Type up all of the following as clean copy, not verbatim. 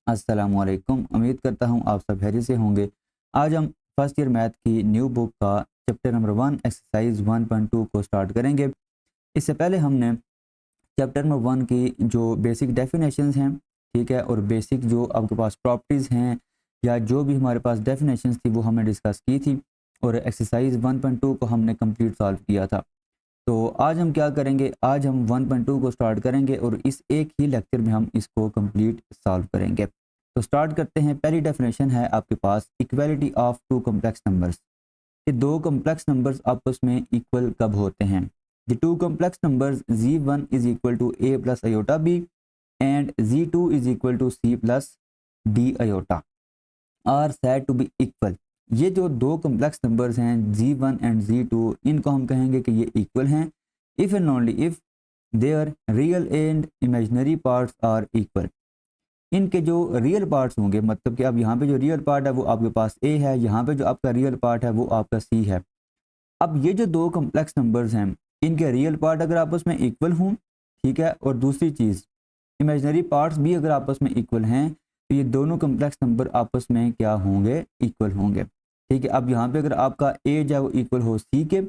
अस्सलामुअलैकुम। उम्मीद करता हूँ आप सब खैरियत से होंगे। आज हम फर्स्ट ईयर मैथ की न्यू बुक का चैप्टर नंबर 1 एक्सरसाइज 1.2 को स्टार्ट करेंगे। इससे पहले हमने चैप्टर नंबर 1 की जो बेसिक डेफिनेशंस हैं, ठीक है, और बेसिक जो आपके पास प्रॉपर्टीज़ हैं या जो भी हमारे पास डेफिनेशंस थी वो हमने डिस्कस की थी और एक्सरसाइज 1.2 को हमने कंप्लीट सॉल्व किया था। तो आज हम क्या करेंगे, आज हम 1.2 को स्टार्ट करेंगे और इस एक ही लेक्चर में हम इसको कंप्लीट सॉल्व करेंगे। तो स्टार्ट करते हैं। पहली डेफिनेशन है आपके पास equality of two complex numbers. ये दो कॉम्प्लेक्स नंबर्स आपस में इक्वल कब होते हैं? The two complex numbers z1 is equal to a plus iota b and z2 is equal to c plus d iota are said to be equal. ये जो दो कॉम्प्लेक्स नंबर्स हैं z1 and z2, इनको हम कहेंगे कि ये equal हैं if and only if their real and imaginary parts are equal. इनके जो रियल पार्ट्स होंगे, मतलब कि अब यहाँ पे जो रियल पार्ट है वो आपके पास a है, यहाँ पे जो आपका रियल पार्ट है वो आपका c है। अब ये जो दो कॉम्प्लेक्स नंबर्स हैं, इनके रियल पार्ट अगर आपस में इक्वल हों, ठीक है, और दूसरी चीज़ इमेजिनरी पार्ट्स भी अगर आपस में इक्वल हैं, तो ये दोनों कॉम्प्लेक्स नंबर आपस में क्या होंगे? इक्वल होंगे। ठीक है, अब यहाँ पे अगर आपका a जो है वो इक्वल हो c के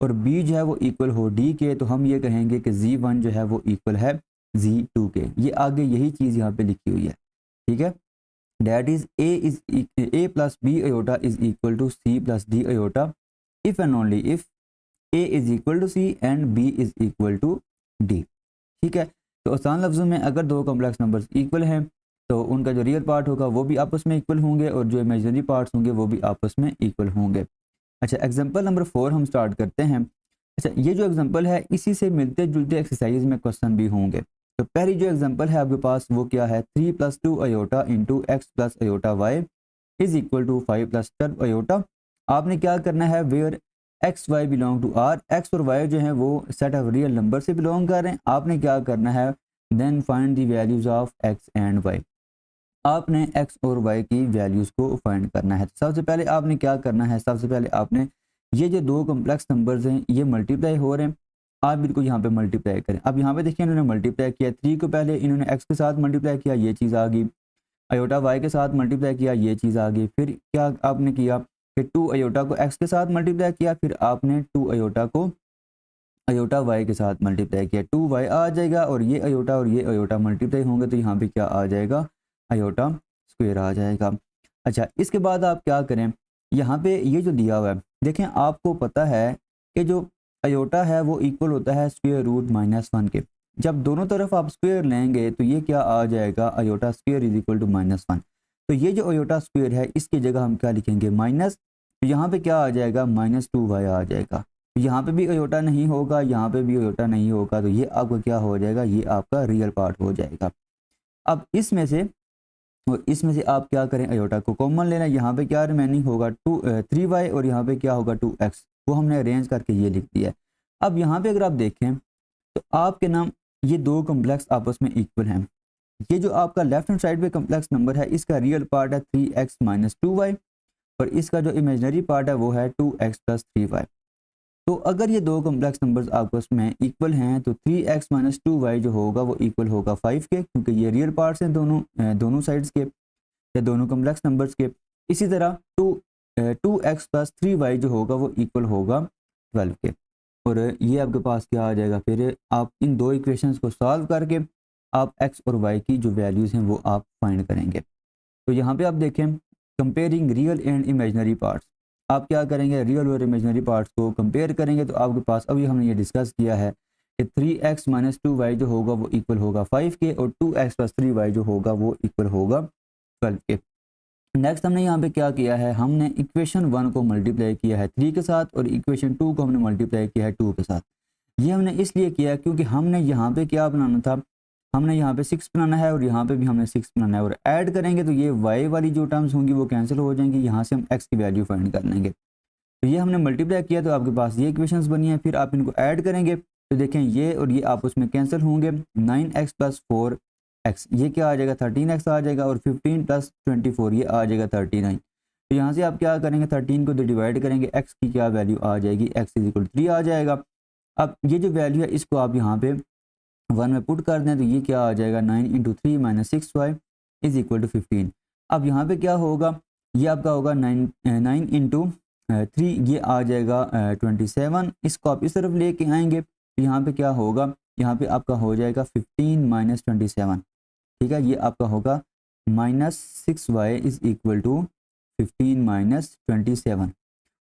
और b जो है वो इक्वल हो d के, तो हम ये कहेंगे कि z1 जो है वो इक्वल है z2 के। ये आगे यही चीज़ यहाँ पे लिखी हुई है, ठीक है। That is a plus b iota is equal to c plus d iota if and only if a is equal to c and b is equal to d। ठीक है, तो आसान लफ्ज़ों में अगर दो कॉम्प्लेक्स नंबर्स इक्वल हैं तो उनका जो रियल पार्ट होगा वो भी आपस में इक्वल होंगे और जो इमेजिनरी पार्ट्स होंगे वो भी आपस में इक्वल होंगे। अच्छा, एग्जांपल नंबर 4 हम स्टार्ट करते हैं। अच्छा, ये जो एग्जांपल है इसी से मिलते जुलते एक्सरसाइज में क्वेश्चन भी होंगे। तो पहली जो एग्जांपल है आपके पास वो क्या है? 3 plus 2 iota into x plus iota y is equal to 5 plus 12 iota. आपने क्या करना है? Where x y belong to R, x और वाई जो है वो सेट ऑफ रियल नंबर से बिलोंग कर रहे हैं। आपने क्या करना है? Then find the values of x and y. आपने एक्स और वाई की वैल्यूज़ को फाइंड करना है। तो सबसे पहले आपने क्या करना है? सबसे पहले आपने ये जो दो कॉम्प्लेक्स नंबर्स हैं ये मल्टीप्लाई हो रहे हैं, आप बिल्कुल यहाँ पे मल्टीप्लाई करें। अब यहाँ पे देखिए इन्होंने मल्टीप्लाई किया, 3 को पहले इन्होंने एक्स के साथ मल्टीप्लाई किया, ये चीज़ आ गई। आयोटा वाई के साथ मल्टीप्लाई किया, ये चीज़ आ गई। फिर क्या आपने किया? फिर 2 आयोटा को एक्स के साथ मल्टीप्लाई किया, फिर आपने 2 आयोटा को आयोटा वाई के साथ मल्टीप्लाई किया, 2y आ जाएगा और ये आयोटा मल्टीप्लाई होंगे तो यहाँ पे क्या आ जाएगा? आयोटा स्क्वायर आ जाएगा। अच्छा, इसके बाद आप क्या करें? यहाँ पे ये जो दिया हुआ है, देखें आपको पता है कि जो आयोटा है वो इक्वल होता है स्क्वायर रूट -1 के। जब दोनों तरफ आप स्क्वायर लेंगे तो ये क्या आ जाएगा? Iota square is equal to -1। तो ये जो आयोटा स्क्वायर है इसकी जगह हम क्या लिखेंगे? माइनस। तो यहाँ पे क्या आ जाएगा? -2y आ जाएगा। यहाँ पे भी आयोटा नहीं होगा, यहाँ पे भी आयोटा नहीं होगा, तो ये आपका क्या हो जाएगा? ये आपका रियल पार्ट हो जाएगा। अब इसमें से और इसमें से आप क्या करें? आयोटा को कॉमन लेना। यहाँ पे क्या रिमेनिंग होगा? 3y और यहाँ पे क्या होगा? 2x। वो हमने अरेंज करके ये लिख दिया है। अब यहाँ पे अगर आप देखें तो आपके नाम ये दो कॉम्प्लेक्स आपस में इक्वल हैं। ये जो आपका लेफ्ट हैंड साइड पे कॉम्प्लेक्स नंबर है इसका रियल पार्ट है 3x माइनस 2y और इसका जो इमेजिनरी पार्ट है वो है 2x प्लस 3y। तो अगर ये दो कॉम्प्लेक्स नंबर्स आपस में इक्वल हैं तो 3x माइनस 2y जो होगा वो इक्वल होगा 5 के, क्योंकि ये रियल पार्ट्स हैं दोनों साइड्स के या दोनों कॉम्प्लेक्स नंबर्स के। इसी तरह 2x प्लस 3y जो होगा वो इक्वल होगा 12 के। और ये आपके पास क्या आ जाएगा? फिर आप इन दो इक्वेशंस को सॉल्व करके आप x और y की जो वैल्यूज़ हैं वो आप फाइंड करेंगे। तो यहाँ पे आप देखें comparing real and imaginary parts. आप क्या करेंगे? रियल और इमेजिनरी पार्ट्स को कंपेयर करेंगे तो आपके पास अभी हमने ये डिस्कस किया है कि 3x माइनस 2y जो होगा वो इक्वल होगा 5 के और 2x प्लस 3y जो होगा वो इक्वल होगा 12 के। नेक्स्ट हमने यहाँ पे क्या किया है? हमने इक्वेशन 1 को मल्टीप्लाई किया है 3 के साथ और इक्वेशन 2 को हमने मल्टीप्लाई किया है 2 के साथ। ये हमने इसलिए किया क्योंकि हमने यहाँ पे क्या बनाना था? हमने यहाँ पे 6 बनाना है और यहाँ पे भी हमने 6 बनाना है और ऐड करेंगे तो ये y वाली जो टर्म्स होंगी वो कैंसिल हो जाएंगी। यहाँ से हम x की वैल्यू फाइंड कर लेंगे। तो ये हमने मल्टीप्लाई किया तो आपके पास ये इक्वेशंस बनी है। फिर आप इनको ऐड करेंगे तो देखें ये और ये आपस में कैंसिल होंगे। 9x प्लस 4x ये क्या आ जाएगा? 13x आ जाएगा और 15 प्लस 24 ये आ जाएगा 39। तो यहाँ से आप क्या करेंगे? 13 को डिवाइड करेंगे, x की क्या वैल्यू आ जाएगी? x इज इक्वल 3 आ जाएगा। अब ये जो वैल्यू है इसको आप यहाँ पे 1 में पुट कर दें तो ये क्या आ जाएगा? 9 into 3 minus 6y is equal to 15। अब यहाँ पे क्या होगा, ये आपका होगा 9 इंटू 3, ये आ जाएगा 27। इसको आप इस तरफ लेके आएंगे तो यहाँ पे क्या होगा, यहाँ पे आपका हो जाएगा 15 माइनस 27, ठीक है। ये आपका होगा -6y is equal to 15 minus 27,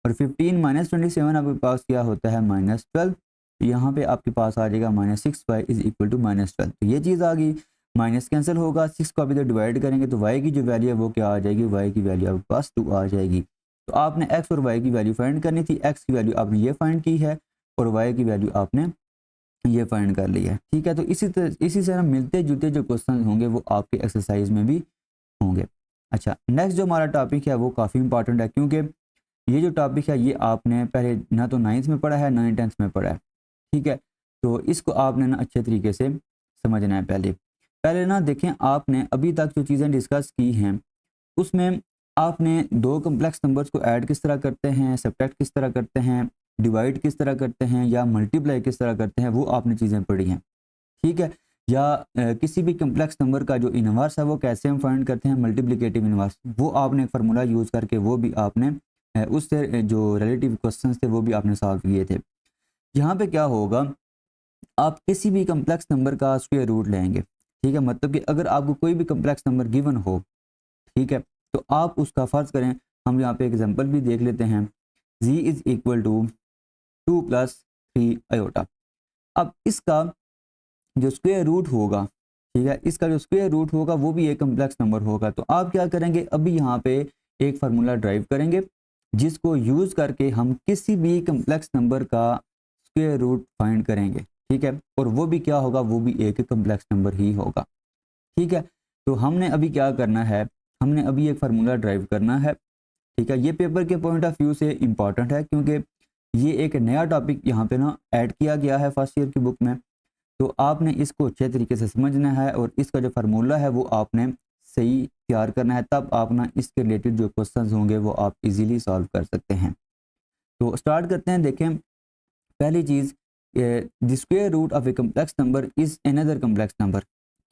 और 15 माइनस 27 आपके पास क्या होता है -12। यहाँ पे आपके पास आ जाएगा -6y इज इक्वल टू -12। तो ये चीज़ आ गई, माइनस कैंसिल होगा, 6 को अभी तो डिवाइड करेंगे तो y की जो वैल्यू है वो क्या आ जाएगी, y की वैल्यू आपके पास 2 आ जाएगी। तो आपने x और y की वैल्यू फाइंड करनी थी, x की वैल्यू आपने ये फाइंड की है और y की वैल्यू आपने ये फाइंड कर लिया है, ठीक है। तो इसी तरह मिलते जुलते जो क्वेश्चन होंगे वो आपके एक्सरसाइज में भी होंगे। अच्छा, नेक्स्ट जो हमारा टॉपिक है वो काफ़ी इंपॉर्टेंट है, क्योंकि ये जो टॉपिक है ये आपने पहले ना तो 9th में पढ़ा है ना ही 10th में पढ़ा है, ठीक है। तो इसको आपने ना अच्छे तरीके से समझना है। पहले ना देखें, आपने अभी तक जो चीज़ें डिस्कस की हैं उसमें आपने दो कम्प्लेक्स नंबर्स को ऐड किस तरह करते हैं, सब्ट्रैक्ट किस तरह करते हैं, डिवाइड किस तरह करते हैं या मल्टीप्लाई किस तरह करते हैं, वो आपने चीज़ें पढ़ी हैं, ठीक है। या किसी भी कम्प्लेक्स नंबर का जो इनवर्स है वो कैसे हम फाइंड करते हैं, मल्टीप्लिकेटिव इनवर्स, वो आपने एक फार्मूला यूज़ करके वो भी आपने उससे जो रिलेटिव क्वेश्चंस थे वो भी आपने सॉल्व किए थे। यहाँ पे क्या होगा, आप किसी भी कम्प्लेक्स नंबर का स्क्वायर रूट लेंगे, ठीक है। मतलब कि अगर आपको कोई भी कम्प्लेक्स नंबर गिवन हो, ठीक है, तो आप उसका फ़र्ज़ करें, हम यहाँ पे एग्जांपल भी देख लेते हैं, z is equal to 2 + 3 iota. अब इसका जो स्क्वायर रूट होगा, ठीक है, इसका जो स्क्वायर रूट होगा वो भी एक कम्प्लेक्स नंबर होगा। तो आप क्या करेंगे, अभी यहाँ पे एक फार्मूला ड्राइव करेंगे जिसको यूज़ करके हम किसी भी कम्प्लेक्स नंबर का स्क्वायर रूट फाइंड करेंगे, ठीक है। और वो भी क्या होगा, वो भी एक कम्प्लेक्स नंबर ही होगा, ठीक है। तो हमने अभी क्या करना है, हमने अभी एक फार्मूला ड्राइव करना है, ठीक है। ये पेपर के पॉइंट ऑफ व्यू से इम्पॉर्टेंट है, क्योंकि ये एक नया टॉपिक यहाँ पे ना ऐड किया गया है फर्स्ट ईयर की बुक में। तो आपने इसको अच्छे तरीके से समझना है और इसका जो फार्मूला है वो आपने सही तैयार करना है, तब आप ना इसके रिलेटेड जो क्वेश्चंस होंगे वो आप इजीली सॉल्व कर सकते हैं। तो स्टार्ट करते हैं। देखें, पहली चीज़, the square root of a complex number is another complex number.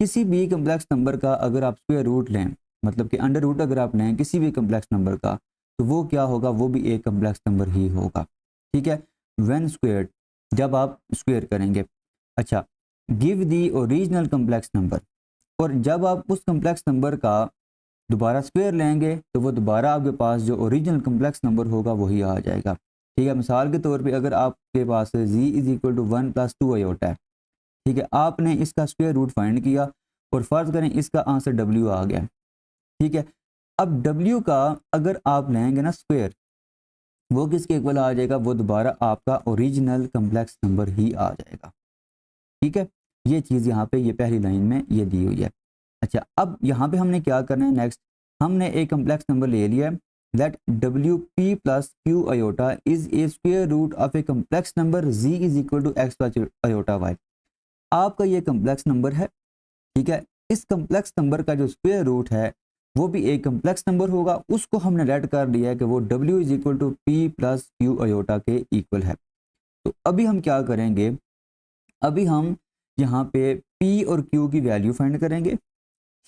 किसी भी कम्प्लेक्स नंबर का अगर आप स्क्वायर रूट लें, मतलब कि अंडर रूट अगर आप लें किसी भी कम्प्लेक्स नंबर का, तो वो क्या होगा, वो भी एक कम्प्लेक्स नंबर ही होगा, ठीक है। व्हेन स्क्वायर्ड, जब आप स्क्वायर करेंगे। अच्छा, give the original complex number, और जब आप उस कम्प्लेक्स नंबर का दोबारा स्क्वायर लेंगे तो वो दोबारा आपके पास जो ओरिजिनल कम्प्लेक्स नंबर होगा वही आ जाएगा, ठीक है। मिसाल के तौर पे अगर आपके पास z is equal to 1 + 2 iota है, ठीक है, आपने इसका स्क्वायर रूट फाइंड किया और फर्ज करें इसका आंसर w आ गया, ठीक है। अब w का अगर आप लेंगे ना स्क्वायर, वो किसके इक्वल आ जाएगा, वो दोबारा आपका ओरिजिनल कम्प्लेक्स नंबर ही आ जाएगा, ठीक है। ये चीज़ यहाँ पे ये पहली लाइन में ये दी हुई है। अच्छा, अब यहाँ पे हमने क्या करना है, नेक्स्ट हमने एक कम्प्लेक्स नंबर ले लिया है, that WP + Q iota is a square root of a complex number z is equal to x + iota y। आपका ये कम्प्लेक्स नंबर है, ठीक है। इस कम्प्लेक्स नंबर का जो स्क्वायर रूट है वो भी एक कम्प्लेक्स नंबर होगा, उसको हमने लेट कर दिया है कि वो w is equal to P + Q iota के इक्वल है। तो अभी हम क्या करेंगे, अभी हम यहाँ पे P और Q की वैल्यू फाइंड करेंगे,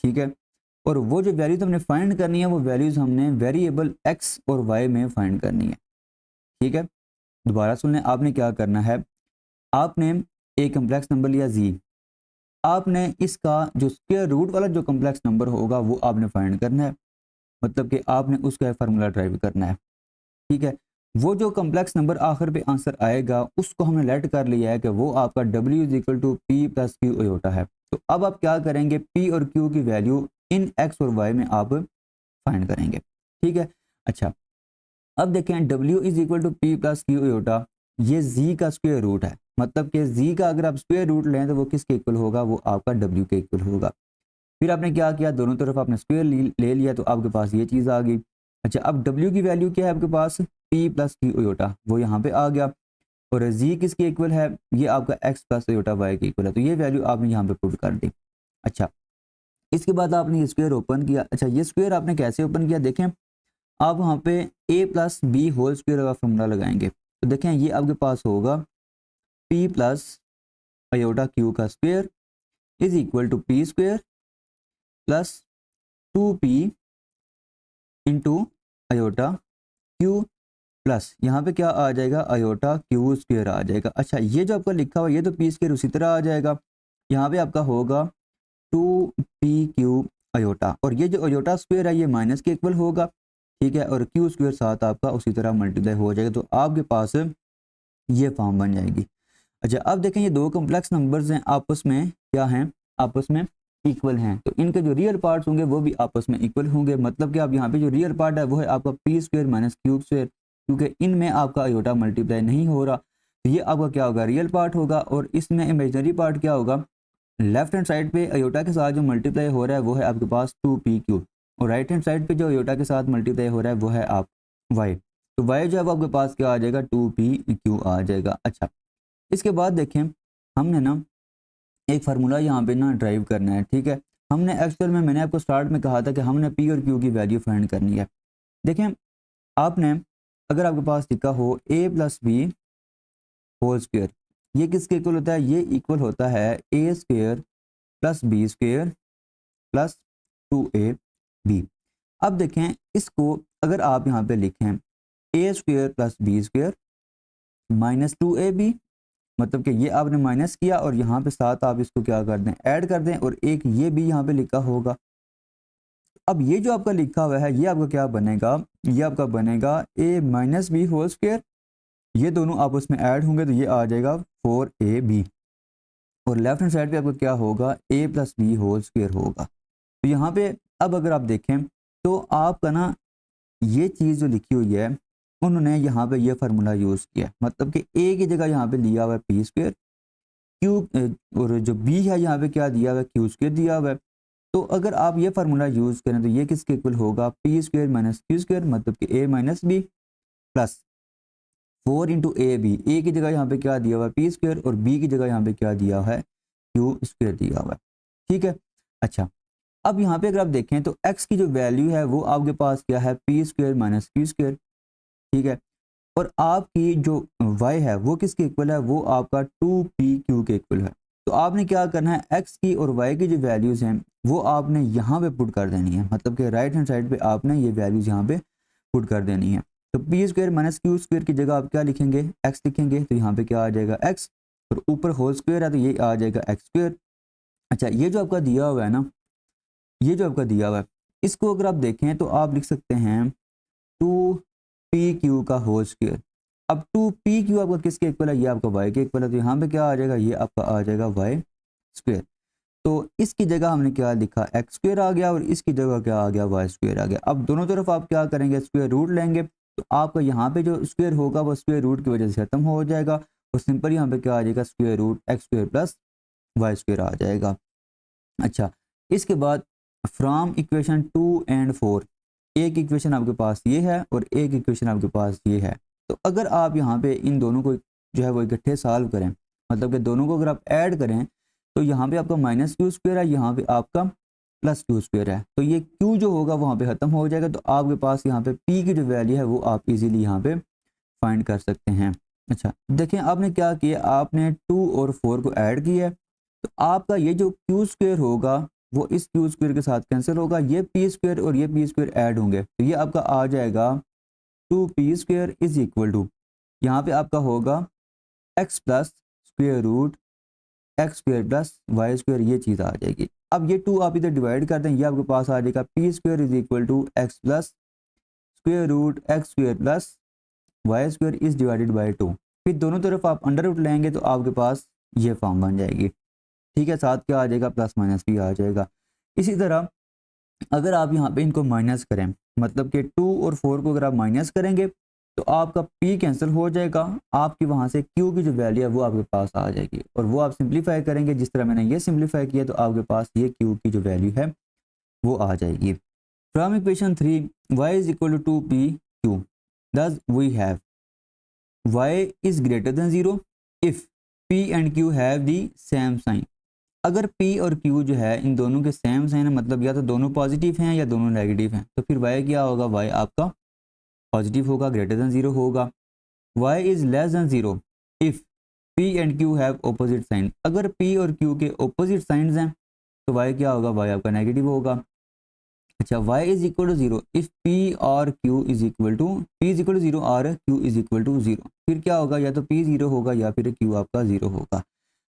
ठीक है। और वो जो वैल्यूज हमने फाइंड करनी है वो वैल्यूज हमने वेरिएबल x और y में फाइंड करनी है, ठीक है। दोबारा सुन लें, आपने क्या करना है, आपने एक कम्प्लेक्स नंबर लिया z, आपने इसका जो स्क्वायर रूट वाला जो कम्प्लेक्स नंबर होगा वो आपने फाइंड करना है, मतलब कि आपने उसका फार्मूला ड्राइव करना है, ठीक है। वो जो कम्प्लेक्स नंबर आखिर पे आंसर आएगा उसको हमने लेट कर लिया है कि वो आपका w is equal to P + Q iota है। तो अब आप क्या करेंगे, P और Q की वैल्यू इन x और y में आप फाइंड करेंगे, ठीक है। अच्छा, अब देखें w is equal to P + Q iota, ये z का स्क्वायर रूट है, मतलब कि z का अगर आप स्क्वायर रूट लें तो वो किसके इक्वल होगा, वो आपका w के इक्वल होगा। फिर आपने क्या किया, दोनों तरफ आपने स्क्वायर ले लिया तो आपके पास ये चीज़ आ गई। अच्छा, अब w की वैल्यू क्या है आपके पास, P + Q आयोटा, वो यहाँ पे आ गया, और z किसके इक्वल है, ये आपका x + आयोटा y के इक्वल है, तो ये वैल्यू आपने यहाँ पे पुट कर दी। अच्छा, इसके बाद आपने ये स्क्वायर ओपन किया। अच्छा, ये स्क्वायर आपने कैसे ओपन किया, देखें आप वहाँ पे a + b होल स्क्वायर का फॉर्मूला लगाएंगे, तो देखें ये आपके पास होगा P + आयोटा Q का square is equal to P² + 2p into iota q plus यहाँ पे क्या आ जाएगा, आयोटा क्यू स्क्वेयर आ जाएगा। अच्छा, ये जो आपका लिखा हुआ ये तो पी स्क्वेयर उसी तरह आ जाएगा, यहाँ पे आपका होगा 2p क्यू आयोटा, और ये जो आयोटा स्क्वेयर है ये माइनस के इक्वल होगा, ठीक है, और क्यू स्क्वेयर साथ आपका उसी तरह मल्टीप्लाई हो जाएगा, तो आपके पास ये फॉर्म बन जाएगी। अच्छा, अब देखें ये दो कॉम्प्लेक्स नंबर्स हैं, आपस में क्या हैं, आपस में इक्वल हैं, तो इनके जो रियल पार्ट्स होंगे वो भी आपस में इक्वल होंगे। मतलब कि आप यहाँ पे जो रियल पार्ट है वो है आपका P square minus cube square, क्योंकि इनमें आपका आयोटा मल्टीप्लाई नहीं हो रहा, तो ये आपका क्या होगा, रियल पार्ट होगा, और इसमें इमेजिनरी पार्ट क्या होगा, लेफ्ट हैंड साइड पे आयोटा के साथ जो मल्टीप्लाई हो रहा है वो है आपके पास 2p क्यूब, और राइट हैंड साइड पे जो आयोटा के साथ मल्टीप्लाई हो रहा है वो है आप y, तो y जो है वो आपके पास क्या आ जाएगा, 2p आ जाएगा। अच्छा, इसके बाद देखें हमने ना एक फार्मूला यहाँ पे ना ड्राइव करना है, ठीक है, हमने एक्चुअल में मैंने आपको स्टार्ट में कहा था कि हमने p और q की वैल्यू फाइंड करनी है। देखें आपने अगर आपके पास लिखा हो a plus b whole square, ये किसके इक्वल होता है, ये इक्वल होता है a square plus b square plus 2ab। अब देखें इसको अगर आप यहाँ पे लिखें a square plus b square minus 2ab, मतलब कि ये आपने माइनस किया और यहाँ पे साथ आप इसको क्या कर दें, ऐड कर दें, और एक ये भी यहाँ पे लिखा होगा। अब ये जो आपका लिखा हुआ है ये आपका क्या बनेगा, ये आपका बनेगा a minus b whole square, ये दोनों आपस में ऐड होंगे तो ये आ जाएगा 4ab, और लेफ्ट हैंड साइड पे आपका क्या होगा, a plus b whole square होगा। तो यहाँ पे अब अगर आप देखें तो आपका ना ये चीज़ जो लिखी हुई है उन्होंने यहाँ पे ये फार्मूला यूज़ किया, मतलब कि a की जगह यहाँ पे लिया हुआ है पी स्क्वेयर, क्यू और जो b है यहाँ पे क्या दिया हुआ है, क्यू स्क्वेयर दिया हुआ है। तो अगर आप ये फार्मूला यूज़ करें तो ये किसके इक्वल होगा, p square minus q square, मतलब कि a minus b plus 4 into a b, a की जगह यहाँ पे क्या दिया हुआ है, पी स्क्वेयर, और b की जगह यहाँ पे क्या दिया हुआ है, क्यू स्क्वेयर दिया हुआ है, ठीक है। अच्छा, अब यहाँ पे अगर आप देखें तो x की जो वैल्यू है वो आपके पास क्या है, P square minus q square, ठीक है, और आपकी जो y है वो किसके इक्वल है, वो आपका 2pq के इक्वल है। तो आपने क्या करना है, x की और y की जो वैल्यूज़ हैं वो आपने यहाँ पे पुट कर देनी है, मतलब कि राइट हैंड साइड पे आपने ये वैल्यूज़ यहाँ पे पुट कर देनी है। तो P square minus q square की जगह आप क्या लिखेंगे, x लिखेंगे, तो यहाँ पे क्या आ जाएगा x, और ऊपर होल स्क्वेयर है तो ये आ जाएगा x स्क्वेयर। अच्छा, ये जो आपका दिया हुआ है ना, ये जो आपका दिया हुआ है इसको अगर आप देखें तो आप लिख सकते हैं 2pq का होल स्क्वेयर। अब 2pq आपका किसके इक्वल है, ये आपका y के इक्वल है, तो यहाँ पे क्या आ जाएगा, ये आपका आ जाएगा y स्क्वेयर। तो इसकी जगह हमने क्या लिखा, x स्क्वेयर आ गया, और इसकी जगह क्या आ गया, y स्क्वेयर आ गया। अब दोनों तरफ आप क्या करेंगे, स्क्वेयर रूट लेंगे, तो आपका यहाँ पे जो स्क्वेयर होगा वो स्क्वेयर रूट की वजह से खत्म हो जाएगा, और सिंपल यहाँ पे क्या आ जाएगा, square root x square plus y square आ जाएगा। अच्छा, इसके बाद फ्रॉम इक्वेशन 2 एंड 4, एक इक्वेशन आपके पास ये है और एक इक्वेशन आपके पास ये है। तो अगर आप यहाँ पे इन दोनों को जो है वो इकट्ठे सॉल्व करें, मतलब कि दोनों को अगर आप ऐड करें तो यहाँ पे आपका माइनस क्यू स्क्वेयर है, यहाँ पे आपका प्लस क्यू स्क्वेयर है, तो ये क्यू जो होगा वहाँ पे ख़त्म हो जाएगा, तो आपके पास यहाँ पे पी की जो वैल्यू है वो आप इजीली यहाँ पे फाइंड कर सकते हैं। अच्छा, देखें आपने क्या किया, आपने 2 और 4 को ऐड किया, तो आपका ये जो क्यू स्क्वेयर होगा वो इस क्यू स्क्वेयर के साथ कैंसिल होगा, ये पी स्क्वेयर और ये पी स्क्वेयर ऐड होंगे, तो ये आपका आ जाएगा 2p square is equal to, यहाँ पे आपका होगा x plus square root x square plus y square, ये चीज़ आ जाएगी। अब ये 2 आप इधर डिवाइड कर दें, ये आपके पास आ जाएगा p square is equal to x plus square root x square plus y square is divided by 2। फिर दोनों तरफ आप अंडर रूट लेंगे तो आपके पास ये फॉर्म बन जाएगी, ठीक है, साथ क्या आ जाएगा, प्लस माइनस भी आ जाएगा। इसी तरह अगर आप यहाँ पे इनको माइनस करें, मतलब कि 2 और 4 को अगर आप माइनस करेंगे तो आपका p कैंसिल हो जाएगा, आपकी वहाँ से q की जो वैल्यू है वो आपके पास आ जाएगी, और वो आप सिंप्लीफाई करेंगे, जिस तरह मैंने ये सिंप्लीफाई किया तो आपके पास ये q की जो वैल्यू है वो आ जाएगी। From equation 3 y is equal to 2pq, thus we have y is greater than 0 if p and q have the same sign। अगर p और q जो है इन दोनों के सेम साइन है, मतलब या तो दोनों पॉजिटिव हैं या दोनों नेगेटिव हैं, तो फिर y क्या होगा, y आपका पॉजिटिव होगा, ग्रेटर देन 0 होगा। y is less than 0 if p and q have opposite sign. अगर p और q के ऑपोजिट साइंस हैं तो y क्या होगा, y आपका नेगेटिव होगा। अच्छा, y is equal to 0 if p और q is equal to p is equal to 0 और q इज इक्वल टू 0, फिर क्या होगा, या तो p 0 होगा या फिर q आपका 0 होगा।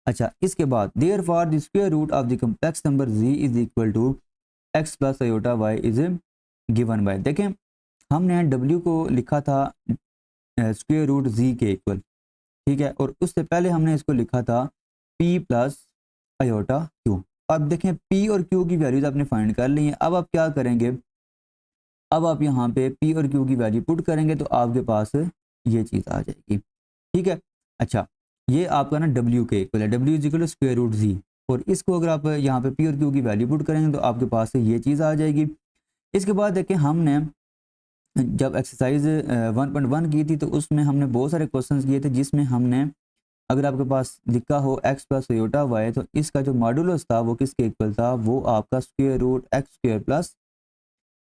अच्छा, इसके बाद therefore the square root of the complex number z is equal to x plus iota y is given by, देखें हमने w को लिखा था स्क्वायर रूट z के इक्वल, ठीक है, और उससे पहले हमने इसको लिखा था p प्लस आयोटा q। अब देखें p और q की वैल्यूज आपने फाइंड कर ली है। अब आप क्या करेंगे, अब आप यहाँ पे p और q की वैल्यू पुट करेंगे तो आपके पास ये चीज़ आ जाएगी, ठीक है। अच्छा, ये आपका ना w के इक्वल है, w is equal to square root z, और इसको अगर आप यहाँ पे p और q की वैल्यू पुट करेंगे तो आपके पास ये चीज़ आ जाएगी। इसके बाद देखें हमने जब एक्सरसाइज 1.1 की थी तो उसमें हमने बहुत सारे क्वेश्चंस किए थे, जिसमें हमने अगर आपके पास लिखा हो x प्लस आयोटा वाई, तो इसका जो मॉडुलस था वो किसके इक्वल था, वो आपका square root x square plus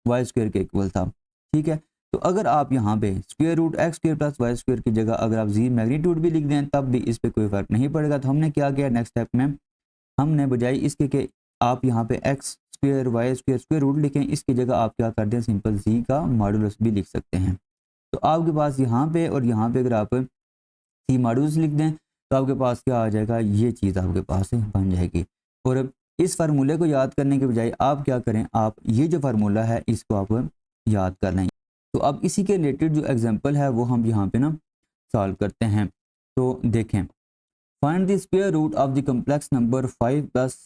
y square के इक्वल था, ठीक है। तो अगर आप यहाँ पे square root x square plus y square की जगह अगर आप जी मैग्नीट्यूड भी लिख दें तब भी इस पर कोई फर्क नहीं पड़ेगा। तो हमने क्या किया नेक्स्ट स्टेप में, हमने बजाय इसके कि आप यहाँ पे x square y square square root लिखें, इसकी जगह आप क्या कर दें, सिंपल जी का मॉडुलस भी लिख सकते हैं। तो आपके पास यहाँ पे और यहाँ पे अगर आप सी मॉडुलस लिख दें तो आपके पास क्या आ जाएगा, ये चीज़ आपके पास बन जाएगी। और इस फार्मूले को याद करने के बजाय आप क्या करें, आप ये जो फार्मूला है इसको आप याद कर लें। तो अब इसी के रिलेटेड जो एग्जांपल है वो हम यहाँ पे ना सॉल्व करते हैं। तो देखें, find the square root of the complex number 5 plus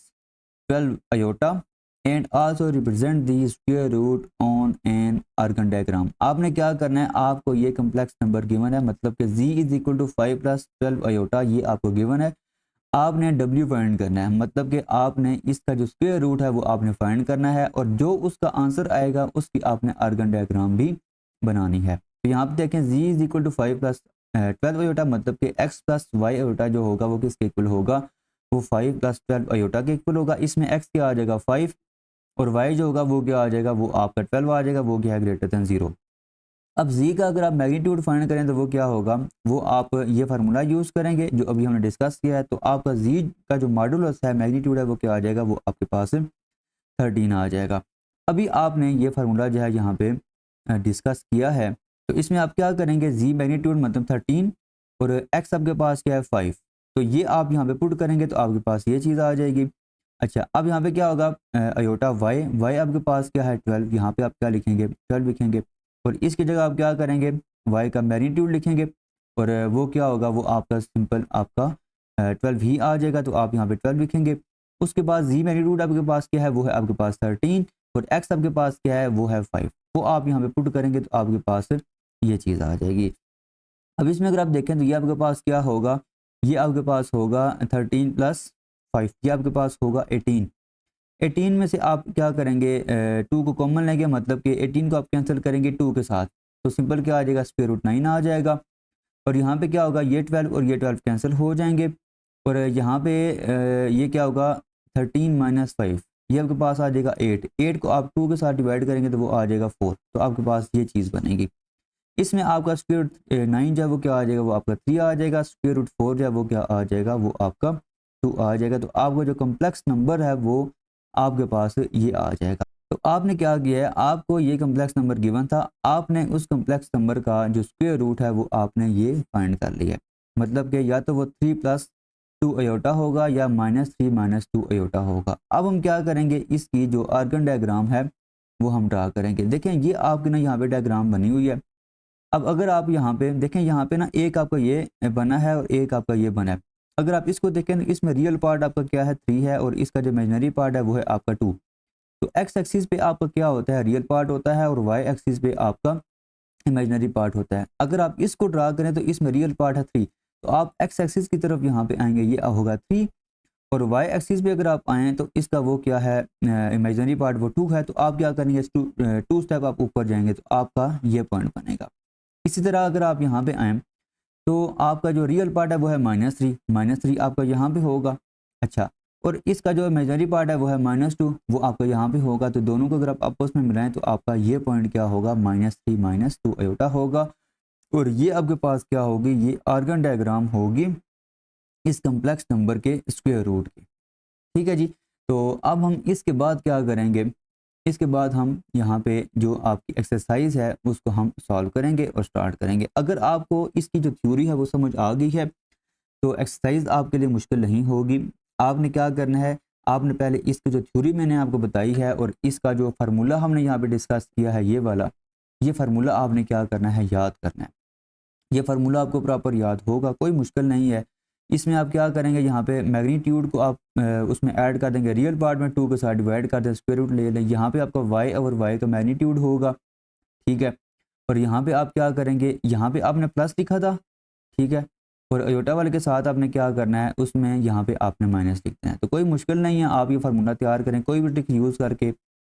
12 iota and also represent the square root on an Argand diagram. आपने क्या करना है, आपको ये कम्प्लेक्स नंबर गिवन है, मतलब कि z is equal to 5 plus 12 iota, ये आपको गिवन है। आपने w फाइंड करना है, मतलब कि आपने इसका जो स्क्वायर रूट है वो आपने फाइंड करना है, और जो उसका आंसर आएगा उसकी आपने आर्गन डायग्राम भी बनानी है। तो यहाँ पे देखें z is equal to 5 plus 12 iota, मतलब कि x प्लस वाई आयोटा जो होगा वो किसके इक्वल होगा, वो 5 प्लस 12 आयोटा के इक्वल होगा। इसमें x क्या आ जाएगा 5, और y जो होगा वो क्या आ जाएगा, वो आपका 12 आ जाएगा, वो क्या है ग्रेटर देन 0। अब z का अगर आप मैग्नीट्यूड फाइंड करें तो वो क्या होगा, वो आप ये फार्मूला यूज़ करेंगे जो अभी हमने डिस्कस किया है। तो आपका z का जो मॉडुलस है मैग्नीट्यूड है वो क्या आ जाएगा, वो आपके पास 13 आ जाएगा। अभी आपने ये फार्मूला जो है यहाँ पे डिस्कस किया है, तो इसमें आप क्या करेंगे, z मैग्नीट्यूड मतलब 13 और x आपके पास क्या है 5, तो ये आप यहाँ पे पुट करेंगे तो आपके पास ये चीज़ आ जाएगी। अच्छा, अब यहाँ पे क्या होगा, अयोटा y आपके पास क्या है 12, यहाँ पे आप क्या लिखेंगे 12 लिखेंगे, और इसकी जगह आप क्या करेंगे y का मैग्नीट्यूड लिखेंगे, और वो क्या होगा, वो आपका सिंपल आपका 12 ही आ जाएगा, तो आप यहाँ पे 12 लिखेंगे। उसके बाद z मैग्नीट्यूड आपके पास क्या है, वो है आपके पास 13, और x आपके पास क्या है, वो है 5, वो आप यहाँ पे पुट करेंगे तो आपके पास ये चीज़ आ जाएगी। अब इसमें अगर आप देखें तो ये आपके पास क्या होगा, ये आपके पास होगा 13 प्लस 5, ये आपके पास होगा 18। 18 में से आप क्या करेंगे, 2 को कॉमन लेंगे, मतलब कि 18 को आप कैंसिल करेंगे 2 के साथ, तो सिंपल क्या आ जाएगा, स्क्वायर रूट 9 आ जाएगा। और यहाँ पे क्या होगा, ये 12 और ये 12 कैंसिल हो जाएंगे, और यहाँ पे ये क्या होगा 13 माइनस 5, ये आपके पास आ जाएगा 8। 8 को आप 2 के साथ डिवाइड करेंगे तो वो आ जाएगा 4, तो आपके पास ये चीज़ बनेगी। इसमें आपका स्क्वायर रूट 9 जो है वो क्या आ जाएगा, वो आपका 3 आ जाएगा, स्क्वायर रूट 4 जो है वो क्या आ जाएगा, वो आपका 2 आ जाएगा। तो आपका जो कम्प्लेक्स नंबर है वो आपके पास ये आ जाएगा। तो आपने क्या किया है, आपको ये कम्प्लेक्स नंबर गिवन था, आपने उस कम्प्लेक्स नंबर का जो स्क्वायर रूट है वो आपने ये फाइंड कर लिया है, मतलब कि या तो वो 3 प्लस 2 अयोटा होगा या -3 माइनस 2 अयोटा होगा। अब हम क्या करेंगे, इसकी जो आर्गन डायग्राम है वो हम ड्रा करेंगे। देखें ये आपके ना यहाँ पे डायग्राम बनी हुई है। अब अगर आप यहाँ पे देखें, यहाँ पे ना एक आपका ये बना है और एक आपका ये बना है। अगर आप इसको देखें तो इसमें रियल पार्ट आपका क्या है 3 है, और इसका जो इमेजिनरी पार्ट है वो है आपका 2। तो एक्स एक्सिस पे आपका क्या होता है, रियल पार्ट होता है, और वाई एक्सिस पे आपका इमेजिनरी पार्ट होता है। अगर आप इसको ड्रा करें तो इसमें रियल पार्ट है 3, तो आप एक्स एक्सिस की तरफ यहाँ पे आएंगे, ये होगा 3, और वाई एक्सिस पे अगर आप आएँ तो इसका वो क्या है, इमेजिनरी पार्ट वो 2 है। तो आप क्या करेंगे, 2 स्टेप आप ऊपर जाएंगे तो आपका ये पॉइंट बनेगा। इसी तरह अगर आप यहाँ पे आएँ तो आपका जो रियल पार्ट है वो है -3, -3 आपका यहाँ पे होगा। अच्छा, और इसका जो इमेजिनरी पार्ट है वो है -2, वो आपका यहाँ पे होगा। तो दोनों को अगर आप आपस में मिलाएं तो आपका ये पॉइंट क्या होगा, -3 माइनस 2 अयोटा होगा, और ये आपके पास क्या होगी, ये आर्गन डायग्राम होगी इस कम्प्लेक्स नंबर के स्क्वायर रूट की। ठीक है जी। तो अब हम इसके बाद क्या करेंगे, इसके बाद हम यहाँ पे जो आपकी एक्सरसाइज है उसको हम सॉल्व करेंगे और स्टार्ट करेंगे। अगर आपको इसकी जो थ्योरी है वो समझ आ गई है तो एक्सरसाइज आपके लिए मुश्किल नहीं होगी। आपने क्या करना है, आपने पहले इसकी जो थ्योरी मैंने आपको बताई है और इसका जो फार्मूला हमने यहाँ पे डिस्कस किया है ये वाला, ये फार्मूला आपने क्या करना है, याद करना है। ये फार्मूला आपको प्रॉपर याद होगा, कोई मुश्किल नहीं है। इसमें आप क्या करेंगे, यहाँ पे मैग्नीट्यूड को आप उसमें ऐड कर देंगे, रियल पार्ट में 2 के साथ डिवाइड कर दें, स्क्वायर रूट ले लें। यहाँ पे आपका y और y का मैग्नीट्यूड होगा, ठीक है। और यहाँ पे आप क्या करेंगे, यहाँ पे आपने प्लस लिखा था, ठीक है। और अयोटा वाले के साथ आपने क्या करना है, उसमें यहाँ पे आपने माइनस लिखना है। तो कोई मुश्किल नहीं है, आप ये फार्मूला तैयार करें, कोई भी ट्रिक यूज़ करके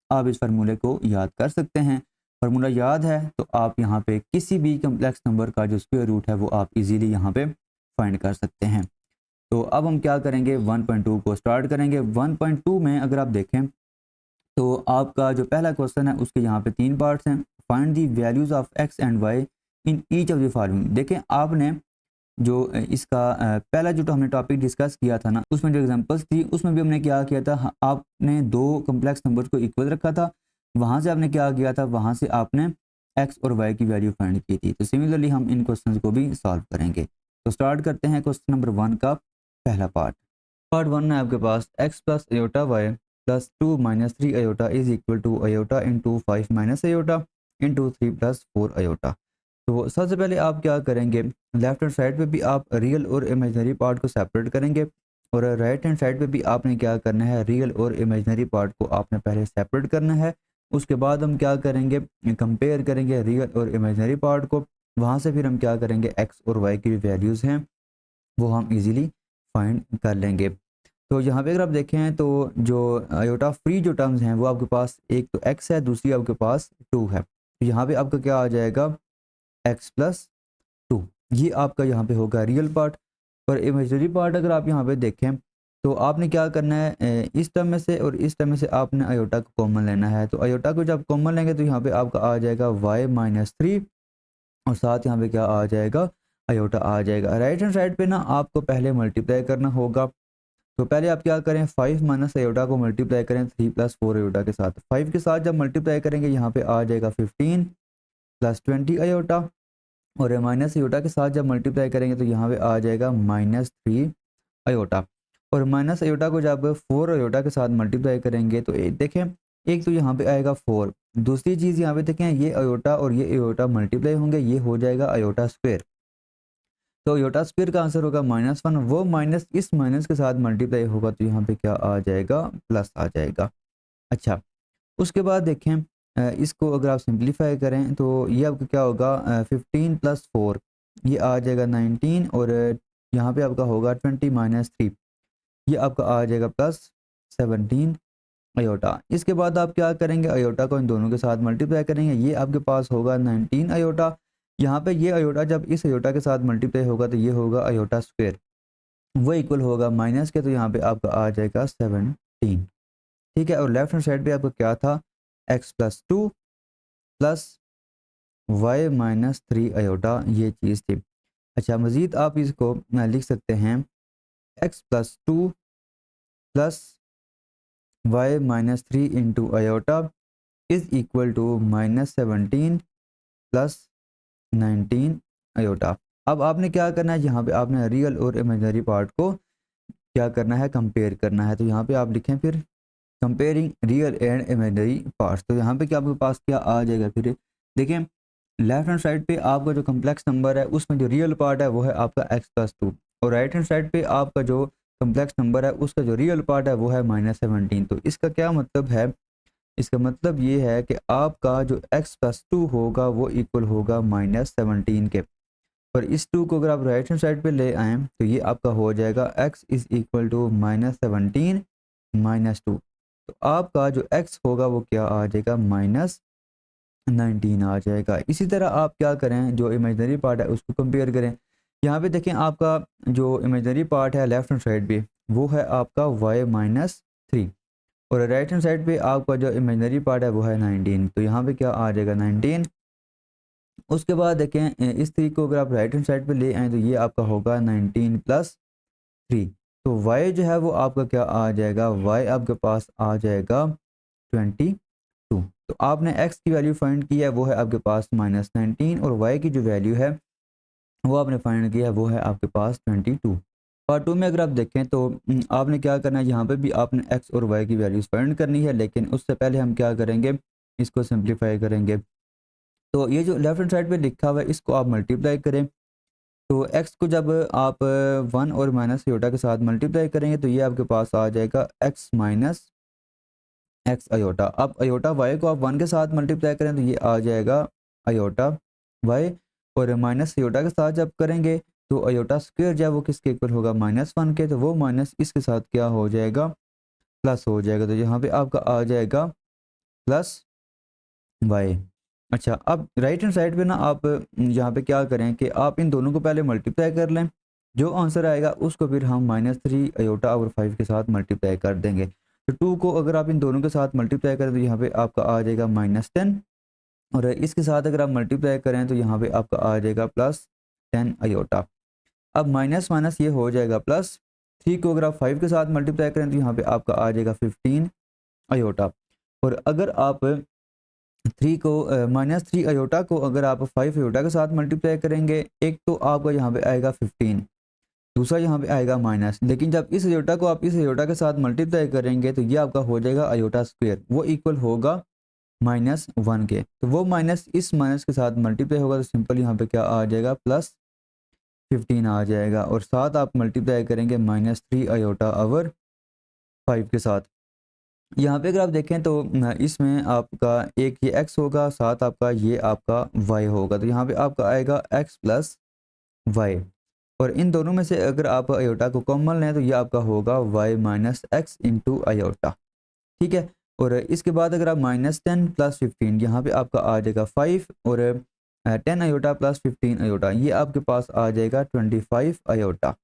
आप इस फार्मूले को याद कर सकते हैं। फार्मूला याद है तो आप यहाँ पे किसी भी कम्प्लेक्स नंबर का जो स्क्वायर रूट है वो आप इजीली यहाँ पे फाइंड कर सकते हैं। तो अब हम क्या करेंगे, 1.2 को स्टार्ट करेंगे। 1.2 में अगर आप देखें तो आपका जो पहला क्वेश्चन है उसके यहाँ पे 3 पार्ट्स हैं। Find the values of x and y in each of the following. देखें आपने जो इसका पहला जो हमने टॉपिक डिस्कस किया था ना, उसमें जो एग्जांपल्स थी उसमें भी हमने क्या किया था, आपने दो कम्प्लेक्स नंबर को इक्वल रखा था, वहाँ से आपने क्या किया था, वहाँ से आपने एक्स और वाई की वैल्यू फाइंड की थी। तो सिमिलरली हम इन क्वेश्चंस को भी सॉल्व करेंगे। तो स्टार्ट करते हैं क्वेश्चन नंबर 1 का पहला पार्ट। पार्ट 1 है आपके पास, x plus iota y plus 2 minus 3 iota is equal to iota into 5 minus iota into 3 plus 4 iota. तो सबसे पहले आप क्या करेंगे, लेफ्ट हैंड साइड पे भी आप रियल और इमेजिनरी पार्ट को सेपरेट करेंगे और राइट हैंड साइड पे भी आपने क्या करना है, रियल और इमेजिनरी पार्ट को आपने पहले सेपरेट करना है। उसके बाद हम क्या करेंगे, कंपेयर करेंगे रियल और इमेजिनरी पार्ट को। वहाँ से फिर हम क्या करेंगे, एक्स और वाई की वैल्यूज़ हैं वो हम इजीली फाइंड कर लेंगे। तो यहाँ पे अगर आप देखें तो जो आयोटा फ्री जो टर्म्स हैं वो आपके पास, एक तो एक्स है, दूसरी आपके पास 2 है। तो यहाँ पे आपका क्या आ जाएगा, एक्स प्लस 2, ये आपका यहाँ पे होगा रियल पार्ट। और इमेजिनरी पार्ट अगर आप यहाँ पे देखें तो आपने क्या करना है, इस टर्म में से और इस टर्म में से आपने आयोटा को कॉमन लेना है। तो आयोटा को जब कॉमन लेंगे तो यहाँ पे आपका आ जाएगा y माइनस 3 और साथ यहाँ पे क्या आ जाएगा, आयोटा आ जाएगा। राइट हैंड साइड पे ना आपको पहले मल्टीप्लाई करना होगा। तो पहले आप क्या करें, 5 माइनस अयोटा को मल्टीप्लाई करें 3 प्लस 4 अयोटा के साथ। 5 के साथ जब मल्टीप्लाई करेंगे यहाँ पे आ जाएगा 15 प्लस 20 अयोटा, और माइनस अयोटा के साथ जब मल्टीप्लाई करेंगे तो यहाँ पे आ जाएगा माइनस 3 अयोटा। और माइनस अयोटा को जब 4 अयोटा के साथ मल्टीप्लाई करेंगे तो देखें, एक तो यहाँ पे आएगा 4, दूसरी चीज़ यहाँ पे देखें ये अयोटा और ये अयोटा मल्टीप्लाई होंगे, ये हो जाएगा अयोटा स्क्वायर। तो अयोटा स्क्वायर का आंसर होगा -1, वो माइनस इस माइनस के साथ मल्टीप्लाई होगा तो यहाँ पे क्या आ जाएगा, प्लस आ जाएगा। अच्छा, उसके बाद देखें इसको अगर आप सिंप्लीफाई करें तो ये आपका क्या होगा, 15 प्लस 4 ये आ जाएगा 19, और यहाँ पे आपका होगा 20 माइनस 3 ये आपका आ जाएगा प्लस 17 अयोटा। इसके बाद आप क्या करेंगे, अयोटा को इन दोनों के साथ मल्टीप्लाई करेंगे, ये आपके पास होगा 19 अयोटा। यहाँ पे ये अयोटा जब इस अयोटा के साथ मल्टीप्लाई होगा तो ये होगा अयोटा स्क्वायर, वो इक्वल होगा माइनस के, तो यहाँ पे आपका आ जाएगा 17, ठीक है। और लेफ्ट हैंड साइड पे आपका क्या था, x plus 2 plus y minus 3 iota, ये चीज़ थी। अच्छा, मज़ीद आप इसको लिख सकते हैं, x plus 2 plus y minus 3 into iota is equal to -17 plus 19 iota. अब आपने क्या करना है, यहाँ पे आपने रियल और इमेजिनरी पार्ट को क्या करना है, कंपेयर करना है। तो यहाँ पे आप लिखें फिर comparing real and imaginary parts. तो यहाँ पे क्या आपके पास क्या आ जाएगा, फिर देखें लेफ्ट हैंड साइड पे आपका जो कम्प्लेक्स नंबर है उसमें जो रियल पार्ट है वो है आपका एक्स प्लस 2, और राइट हैंड साइड पे आपका जो कम्प्लेक्स नंबर है उसका जो रियल पार्ट है वो है -17। तो इसका क्या मतलब है, इसका मतलब ये है कि आपका जो x प्लस 2 होगा वो इक्वल होगा -17 के। और इस 2 को अगर आप राइट हैंड साइड पे ले आएँ तो ये आपका हो जाएगा x is equal to -17 minus 2। तो आपका जो x होगा वो क्या आ जाएगा, -19 आ जाएगा। इसी तरह आप क्या करें, जो इमेजिनरी पार्ट है उसको कंपेयर करें। यहाँ पे देखें आपका जो इमेजिनरी पार्ट है लेफ्ट हैंड साइड पे वो है आपका y माइनस 3, और राइट हैंड साइड पे आपका जो इमेजिनरी पार्ट है वो है 19, तो यहाँ पे क्या आ जाएगा 19। उसके बाद देखें इस 3 को अगर आप राइट हैंड साइड पे ले आएँ तो ये आपका होगा 19 प्लस 3। तो y जो है वो आपका क्या आ जाएगा, y आपके पास आ जाएगा 24। तो आपने x की वैल्यू फाइंड की है, वो है आपके पास -19, और y की जो वैल्यू है वो आपने फाइंड किया है, वो है आपके पास 22। पार्ट 2 में अगर आप देखें तो आपने क्या करना है, यहाँ पे भी आपने x और y की वैल्यूज़ फाइंड करनी है, लेकिन उससे पहले हम क्या करेंगे, इसको सिंप्लीफाई करेंगे। तो ये जो लेफ्ट हैंड साइड पे लिखा हुआ है इसको आप मल्टीप्लाई करें। तो x को जब आप 1 और माइनस आयोटा के साथ मल्टीप्लाई करेंगे तो ये आपके पास आ जाएगा x माइनस एक्स अयोटा। अब अयोटा y को आप 1 के साथ मल्टीप्लाई करें तो ये आ जाएगा अयोटा y, और माइनस अयोटा के साथ जब करेंगे तो अयोटा स्क्वायर जो है वो किसके इक्वल होगा, -1 के, तो वो माइनस इसके साथ क्या हो जाएगा, प्लस हो जाएगा। तो यहाँ पे आपका आ जाएगा प्लस y। अच्छा, अब राइट हैंड साइड पे ना आप यहाँ पे क्या करें कि आप इन दोनों को पहले मल्टीप्लाई कर लें, जो आंसर आएगा उसको फिर हम -3 अयोटा और 5 के साथ मल्टीप्लाई कर देंगे। तो 2 को अगर आप इन दोनों के साथ मल्टीप्लाई करें तो यहाँ पे आपका आ जाएगा -10, और इसके साथ अगर आप मल्टीप्लाई करें तो यहाँ पे आपका आ जाएगा +10 अयोटा। अब माइनस माइनस ये हो जाएगा प्लस, 3 को अगर आप 5 के साथ मल्टीप्लाई करें तो यहाँ पे आपका आ जाएगा 15 अयोटा। और अगर आप 3 को -3 अयोटा को अगर आप 5 अयोटा के साथ मल्टीप्लाई करेंगे, एक तो आपका यहाँ पे आएगा 15, दूसरा यहाँ पे आएगा माइनस, लेकिन जब इस अयोटा को आप इस अयोटा के साथ मल्टीप्लाई करेंगे तो ये आपका हो जाएगा अयोटा स्क्वायर, वो इक्वल होगा -1 के। तो वो माइनस इस माइनस के साथ मल्टीप्लाई होगा तो सिंपल यहाँ पे क्या आ जाएगा, +15 आ जाएगा, और साथ आप मल्टीप्लाई करेंगे -3 अयोटा ओवर 5 के साथ। यहाँ पे अगर आप देखें तो इसमें आपका एक ये x होगा, साथ आपका ये आपका y होगा, तो यहाँ पे आपका आएगा x प्लस y, और इन दोनों में से अगर आप अयोटा को कॉमन लें तो ये आपका होगा y minus x into iota. ठीक है, और इसके बाद अगर आप -10 प्लस 15, यहाँ पे आपका आ जाएगा 5, और 10 अयोटा प्लस 15 अयोटा, ये आपके पास आ जाएगा 25 अयोटा।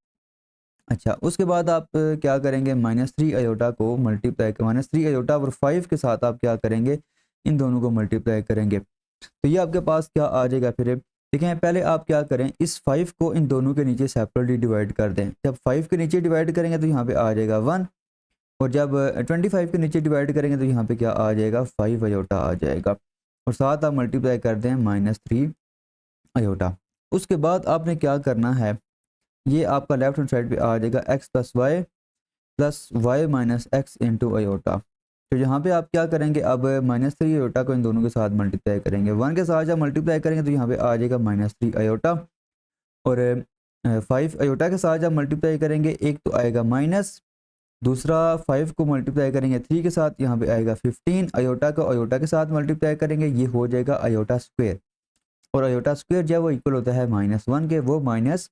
अच्छा, उसके बाद आप क्या करेंगे, -3 अयोटा को मल्टीप्लाई, -3 अयोटा और 5 के साथ आप क्या करेंगे, इन दोनों को मल्टीप्लाई करेंगे तो ये आपके पास क्या आ जाएगा। फिर देखें, पहले आप क्या करें, इस 5 को इन दोनों के नीचे सेपरेटली डिवाइड कर दें। जब 5 के नीचे डिवाइड करेंगे तो यहाँ पे आ जाएगा 1, और जब 25 के नीचे डिवाइड करेंगे तो यहाँ पे क्या आ जाएगा, 5 अयोटा आ जाएगा, और साथ आप मल्टीप्लाई कर दें -3 अयोटा। उसके बाद आपने क्या करना है, ये आपका लेफ्ट हैंड साइड पे आ जाएगा x plus y minus x into iota. तो यहाँ पे आप क्या करेंगे, अब -3 अयोटा को इन दोनों के साथ मल्टीप्लाई करेंगे, 1 के साथ जब मल्टीप्लाई करेंगे तो यहाँ पे आ जाएगा -3 अयोटा, और 5 अयोटा के साथ जब मल्टीप्लाई करेंगे, एक तो आएगा माइनस, दूसरा 5 को मल्टीप्लाई करेंगे 3 के साथ, यहाँ पे आएगा 15, अयोटा को अयोटा के साथ मल्टीप्लाई करेंगे, ये हो जाएगा अयोटा स्क्वायर, और अयोटा स्क्वायर जो है वो इक्वल होता है -1 के, वो माइनस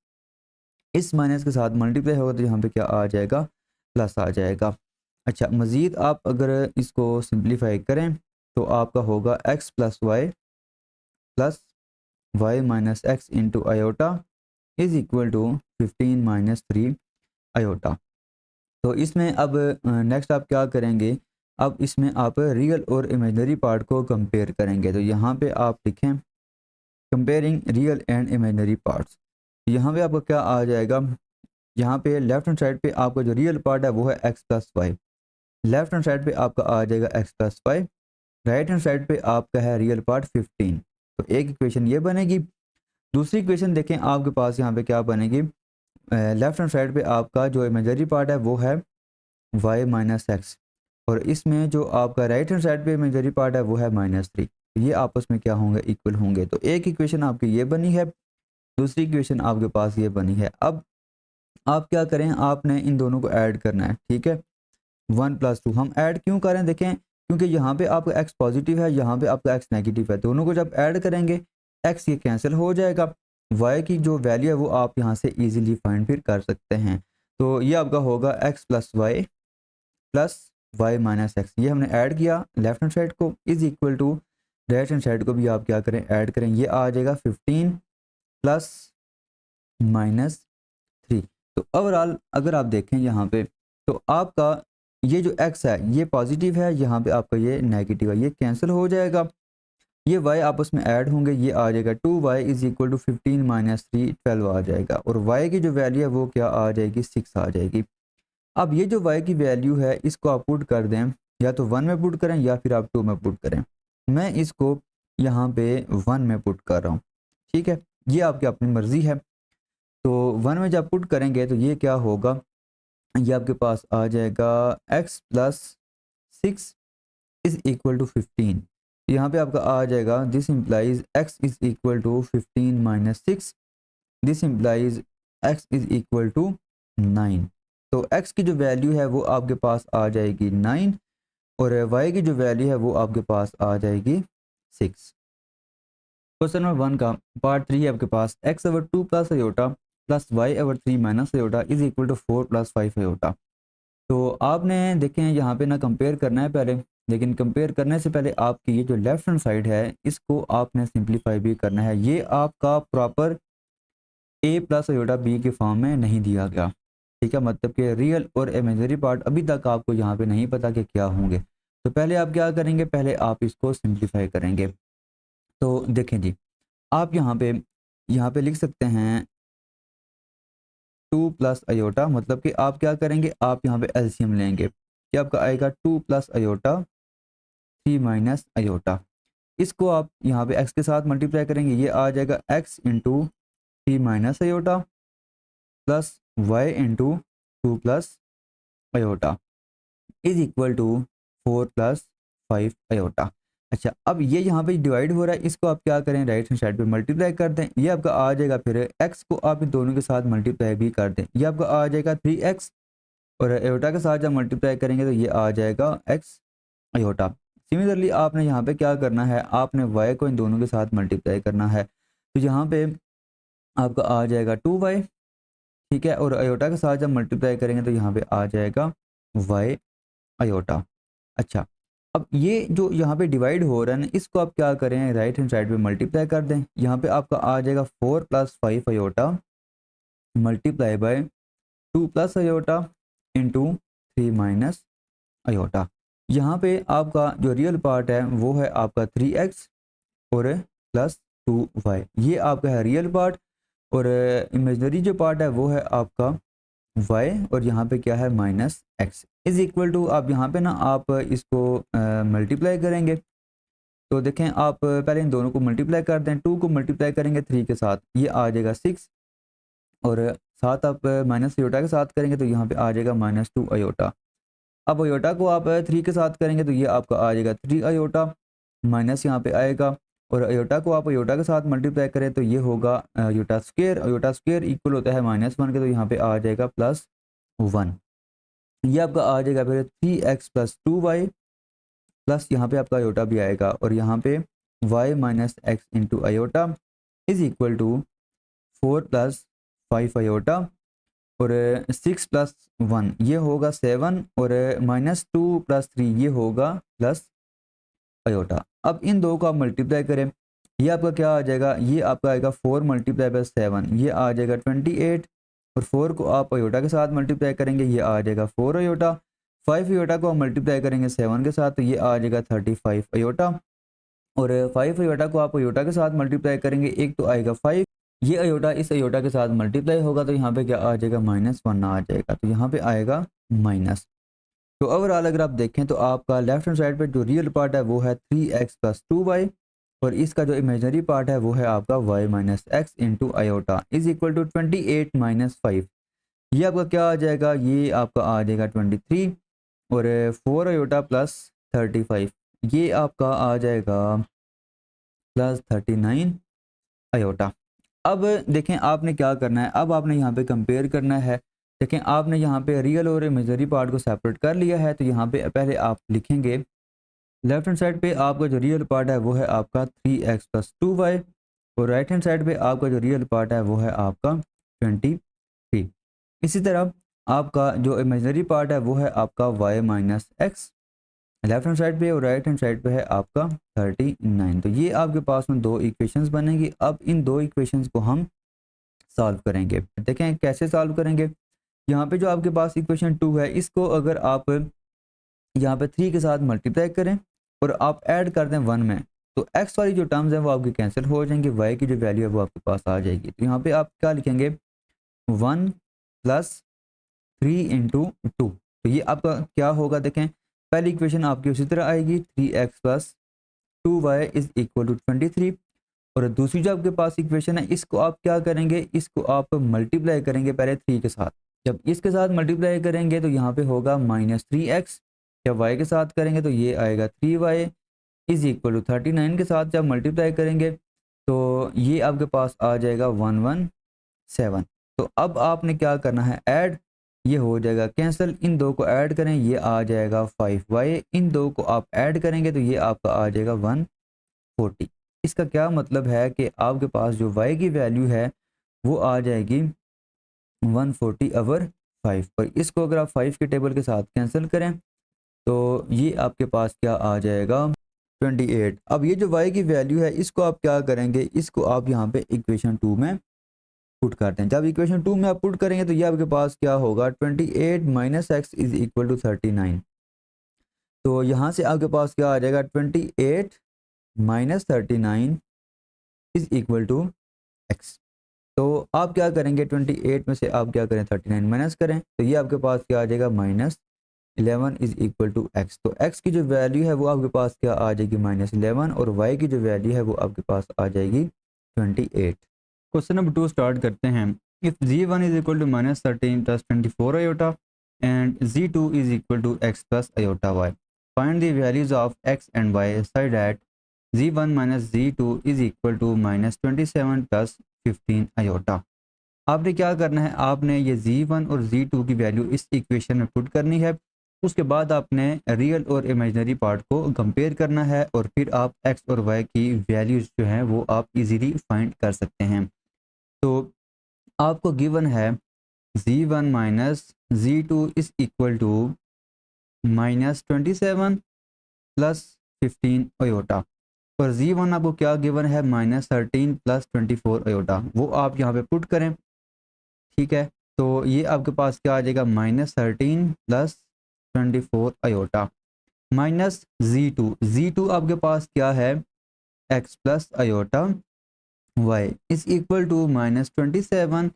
इस माइनस के साथ मल्टीप्लाई होगा तो यहाँ पे क्या आ जाएगा, प्लस आ जाएगा। अच्छा, मज़ीद आप अगर इसको सिंप्लीफाई करें तो आपका होगा x plus y minus x into iota is equal to 15 minus 3 iota. तो इसमें अब नेक्स्ट आप क्या करेंगे, अब इसमें आप रियल और इमेजिनरी पार्ट को कंपेयर करेंगे। तो यहाँ पे आप लिखें comparing real and imaginary parts. यहाँ पे आपका क्या आ जाएगा, यहाँ पे लेफ्ट हैंड साइड पे आपका जो रियल पार्ट है वो है x plus y, left hand side पे आपका आ जाएगा x plus y, right hand side पे आपका है रियल पार्ट 15। तो एक इक्वेशन ये बनेगी। दूसरी इक्वेशन देखें आपके पास यहाँ पे क्या बनेगी, लेफ्ट हैंड साइड पे आपका जो इमेजिनरी पार्ट है वो है y माइनस एक्स, और इसमें जो आपका राइट हैंड साइड पे इमेजिनरी पार्ट है वो है -3। ये आपस में क्या होंगे, इक्वल होंगे। तो एक इक्वेशन आपकी ये बनी है, दूसरी इक्वेशन आपके पास ये बनी है। अब आप क्या करें, आपने इन दोनों को ऐड करना है। ठीक है, 1 + 2 हम ऐड क्यों करें, देखें क्योंकि यहाँ पे आपका x पॉजिटिव है, यहाँ पे आपका x नेगेटिव है, दोनों को जब ऐड करेंगे x ये कैंसिल हो जाएगा, y की जो वैल्यू है वो आप यहाँ से इजीली फाइंड फिर कर सकते हैं। तो ये आपका होगा x plus y minus x, ये हमने ऐड किया लेफ्ट हैंड साइड को, is equal to right hand side को भी आप क्या करें, ऐड करें, ये आ जाएगा 15 प्लस -3। तो ओवरऑल अगर आप देखें यहाँ पे तो आपका ये जो x है ये पॉजिटिव है, यहाँ पे आपका ये नेगेटिव है, ये कैंसिल हो जाएगा, ये y आपस में ऐड होंगे, ये आ जाएगा 2y is equal to 15 minus 3 12 आ जाएगा, और y की जो वैल्यू है वो क्या आ जाएगी, 6 आ जाएगी। अब ये जो y की वैल्यू है इसको आप पुट कर दें, या तो 1 में पुट करें या फिर आप 2 में पुट करें। मैं इसको यहाँ पे 1 में पुट कर रहा हूँ, ठीक है। ये आपकी अपनी मर्ज़ी है। तो 1 में जब पुट करेंगे तो ये क्या होगा, ये आपके पास आ जाएगा x plus 6 is equal to 15। यहाँ पे आपका आ जाएगा this implies x is equal to 15 minus 6, this implies x is equal to 9। तो x की जो वैल्यू है वो आपके पास आ जाएगी 9 और y की जो वैल्यू है वो आपके पास आ जाएगी 6। क्वेश्चन नंबर 1 का पार्ट 3 है आपके पास, x over 2 plus iota plus y over 3 minus iota is equal to 4 plus 5 iota. तो आपने देखें यहाँ पे ना कंपेयर करना है पहले, लेकिन कंपेयर करने से पहले आपकी ये जो लेफ्ट हैंड साइड है इसको आपने सिंप्लीफाई भी करना है। ये आपका proper a plus iota b के फॉर्म में नहीं दिया गया, ठीक है। मतलब कि रियल और इमेजिनरी पार्ट अभी तक आपको यहाँ पे नहीं पता कि क्या होंगे। तो पहले आप क्या करेंगे, पहले आप इसको सिंप्लीफाई करेंगे। तो देखें जी, आप यहाँ पे लिख सकते हैं 2 प्लस अयोटा, मतलब कि आप क्या करेंगे, आप यहाँ पे एलसीएम लेंगे कि आपका आएगा 2 प्लस अयोटा 3 माइनस अयोटा। इसको आप यहाँ पे x के साथ मल्टीप्लाई करेंगे, ये आ जाएगा x into 3 minus iota plus y into 2 plus iota is equal to 4 plus 5 iota. अच्छा, अब ये यहाँ पे डिवाइड हो रहा है, इसको आप क्या करें, राइट हैंड साइड पे मल्टीप्लाई कर दें, ये आपका आ जाएगा। फिर x को आप इन दोनों के साथ मल्टीप्लाई भी कर दें, ये आपका आ जाएगा 3x और अयोटा के साथ जब मल्टीप्लाई करेंगे तो ये आ जाएगा x अयोटा। सिमिलरली आपने यहाँ पे क्या करना है, आपने y को इन दोनों के साथ मल्टीप्लाई करना है। तो यहाँ पे आपका आ जाएगा 2y, ठीक है, और अयोटा के साथ जब मल्टीप्लाई करेंगे तो यहाँ पे आ जाएगा y अयोटा। अच्छा, अब ये जो यहाँ पे डिवाइड हो रहा है ना, इसको आप क्या करें, राइट हैंड साइड पे मल्टीप्लाई कर दें। यहाँ पे आपका आ जाएगा 4 plus 5 iota multiply by 2 plus iota into 3 minus iota. यहाँ पे आपका जो रियल पार्ट है वो है आपका 3x और प्लस 2y, ये आपका है रियल पार्ट। और इमेजिनरी जो पार्ट है वो है आपका y और यहाँ पे क्या है minus x is equal to, आप यहाँ पे ना आप इसको मल्टीप्लाई करेंगे। तो देखें, आप पहले इन दोनों को मल्टीप्लाई कर दें, 2 को मल्टीप्लाई करेंगे 3 के साथ, ये आ जाएगा 6 और साथ आप माइनस अयोटा के साथ करेंगे तो यहाँ पे आ जाएगा -2 अयोटा। अब अयोटा को आप 3 के साथ करेंगे तो ये आपका आ जाएगा 3 अयोटा, माइनस यहाँ पे आएगा और अयोटा को आप अयोटा के साथ मल्टीप्लाई करें तो ये होगा अयोटा स्क्वेयर इक्वल होता है -1 के, तो यहाँ पे आ जाएगा +1। ये आपका आ जाएगा फिर 3x प्लस 2y प्लस यहाँ पे आपका अयोटा भी आएगा और यहाँ पे y minus x into iota is equal to 4 plus 5 iota और 6 प्लस 1 ये होगा 7 और -2 प्लस 3 ये होगा प्लस अयोटा। अब इन दो को आप मल्टीप्लाई करें, ये आपका क्या आ जाएगा, ये आपका आएगा 4 मल्टीप्लाई बाय 7, ये आ जाएगा 28 और 4 को आप अयोटा के साथ मल्टीप्लाई करेंगे, ये आ जाएगा 4 अयोटा। 5 अयोटा को आप मल्टीप्लाई करेंगे 7 के साथ तो ये आ जाएगा 35 अयोटा और 5 अयोटा को आप अयोटा के साथ मल्टीप्लाई करेंगे, एक तो आएगा 5, ये अयोटा इस अयोटा के साथ मल्टीप्लाई होगा तो यहाँ पे क्या आ जाएगा -1 आ जाएगा, तो यहाँ पे आएगा माइनस। तो ओवरऑल अगर आप देखें तो आपका लेफ्ट हैंड साइड पे जो रियल पार्ट है वो है 3x प्लस 2y और इसका जो इमेजनरी पार्ट है वो है आपका y minus x into iota is equal to 28 minus 5। ये आपका क्या आ जाएगा, ये आपका आ जाएगा 23 और 4 अयोटा प्लस 35 ये आपका आ जाएगा प्लस 39 अयोटा। अब देखें आपने क्या करना है, अब आपने यहाँ पे कंपेयर करना है। देखें आपने यहाँ पे रियल और इमेजिनरी पार्ट को सेपरेट कर लिया है, तो यहाँ पे पहले आप लिखेंगे लेफ्ट हैंड साइड पे आपका जो रियल पार्ट है वो है आपका 3x प्लस 2y और राइट हैंड साइड पे आपका जो रियल पार्ट है वो है आपका 23। इसी तरह आपका जो इमेजिनरी पार्ट है वो है आपका y minus x left hand side पे और राइट हैंड साइड पे है आपका 39। तो ये आपके पास में दो इक्वेशंस बनेंगी। अब इन दो इक्वेशंस को हम सॉल्व करेंगे। देखें कैसे सॉल्व करेंगे, यहाँ पे जो आपके पास इक्वेशन 2 है इसको अगर आप यहाँ पे 3 के साथ मल्टीप्लाई करें और आप ऐड कर दें 1 में तो x वाली जो टर्म्स हैं वो आपकी कैंसिल हो जाएंगी, y की जो वैल्यू है वो आपके पास आ जाएगी। तो यहाँ पे आप क्या लिखेंगे 1 प्लस 3 इंटू 2, तो ये आपका क्या होगा, देखें पहली इक्वेशन आपकी उसी तरह आएगी 3x plus 2y is equal to 23। और दूसरी जो आपके पास इक्वेशन है, इसको आप क्या करेंगे, इसको आप मल्टीप्लाई करेंगे पहले 3 के साथ। जब इसके साथ मल्टीप्लाई करेंगे तो यहाँ पे होगा -3x। जब y के साथ करेंगे तो ये आएगा 3y इज इक्वल टू 39 के साथ जब मल्टीप्लाई करेंगे तो ये आपके पास आ जाएगा 117। तो अब आपने क्या करना है, ऐड, ये हो जाएगा कैंसिल, इन दो को ऐड करें, ये आ जाएगा 5y, इन दो को आप ऐड करेंगे तो ये आपका आ जाएगा 140। इसका क्या मतलब है कि आपके पास जो y की वैल्यू है वो आ जाएगी 140/5। और इसको अगर आप 5 के टेबल के साथ कैंसिल करें तो ये आपके पास क्या आ जाएगा 28। अब ये जो y की वैल्यू है इसको आप क्या करेंगे, इसको आप यहाँ पे इक्वेशन 2 में पुट करते हैं। जब इक्वेशन 2 में आप पुट करेंगे तो ये आपके पास क्या होगा, 28 minus x is equal to 39। तो यहाँ से आपके पास क्या आ जाएगा, 28 minus 39 is equal to x. तो आप क्या करेंगे, 28 में से आप क्या करें 39 माइनस करें तो ये आपके पास क्या आ जाएगा -11 इज इक्वल टू एक्स। तो एक्स की जो वैल्यू है वो आपके पास क्या आ जाएगी -11 और वाई की जो वैल्यू है वो आपके पास आ जाएगी 28। क्वेश्चन नंबर 2 स्टार्ट करते हैं। If z1 is equal to -13 plus 24 iota and z2 is equal to x plus iota y, find the values of x and y such that z1 minus z2 is equal to -27 plus 15 iota. आपने क्या करना है, आपने ये z1 और z2 की value इस equation में पुट करनी है। उसके बाद आपने रियल और इमेजिनरी पार्ट को कंपेयर करना है और फिर आप x और y की वैल्यूज जो हैं वो आप इजीली फाइंड कर सकते हैं। तो आपको गिवन है z1 minus z2 is equal to -27 plus 15 iota और z1 आपको क्या गिवन है -13 प्लस 24 आयोटा, वो आप यहाँ पे पुट करें। ठीक है, तो ये आपके पास क्या आ जाएगा -13 प्लस 24 आयोटा माइनस z2 आपके पास क्या है x plus iota y is equal to -27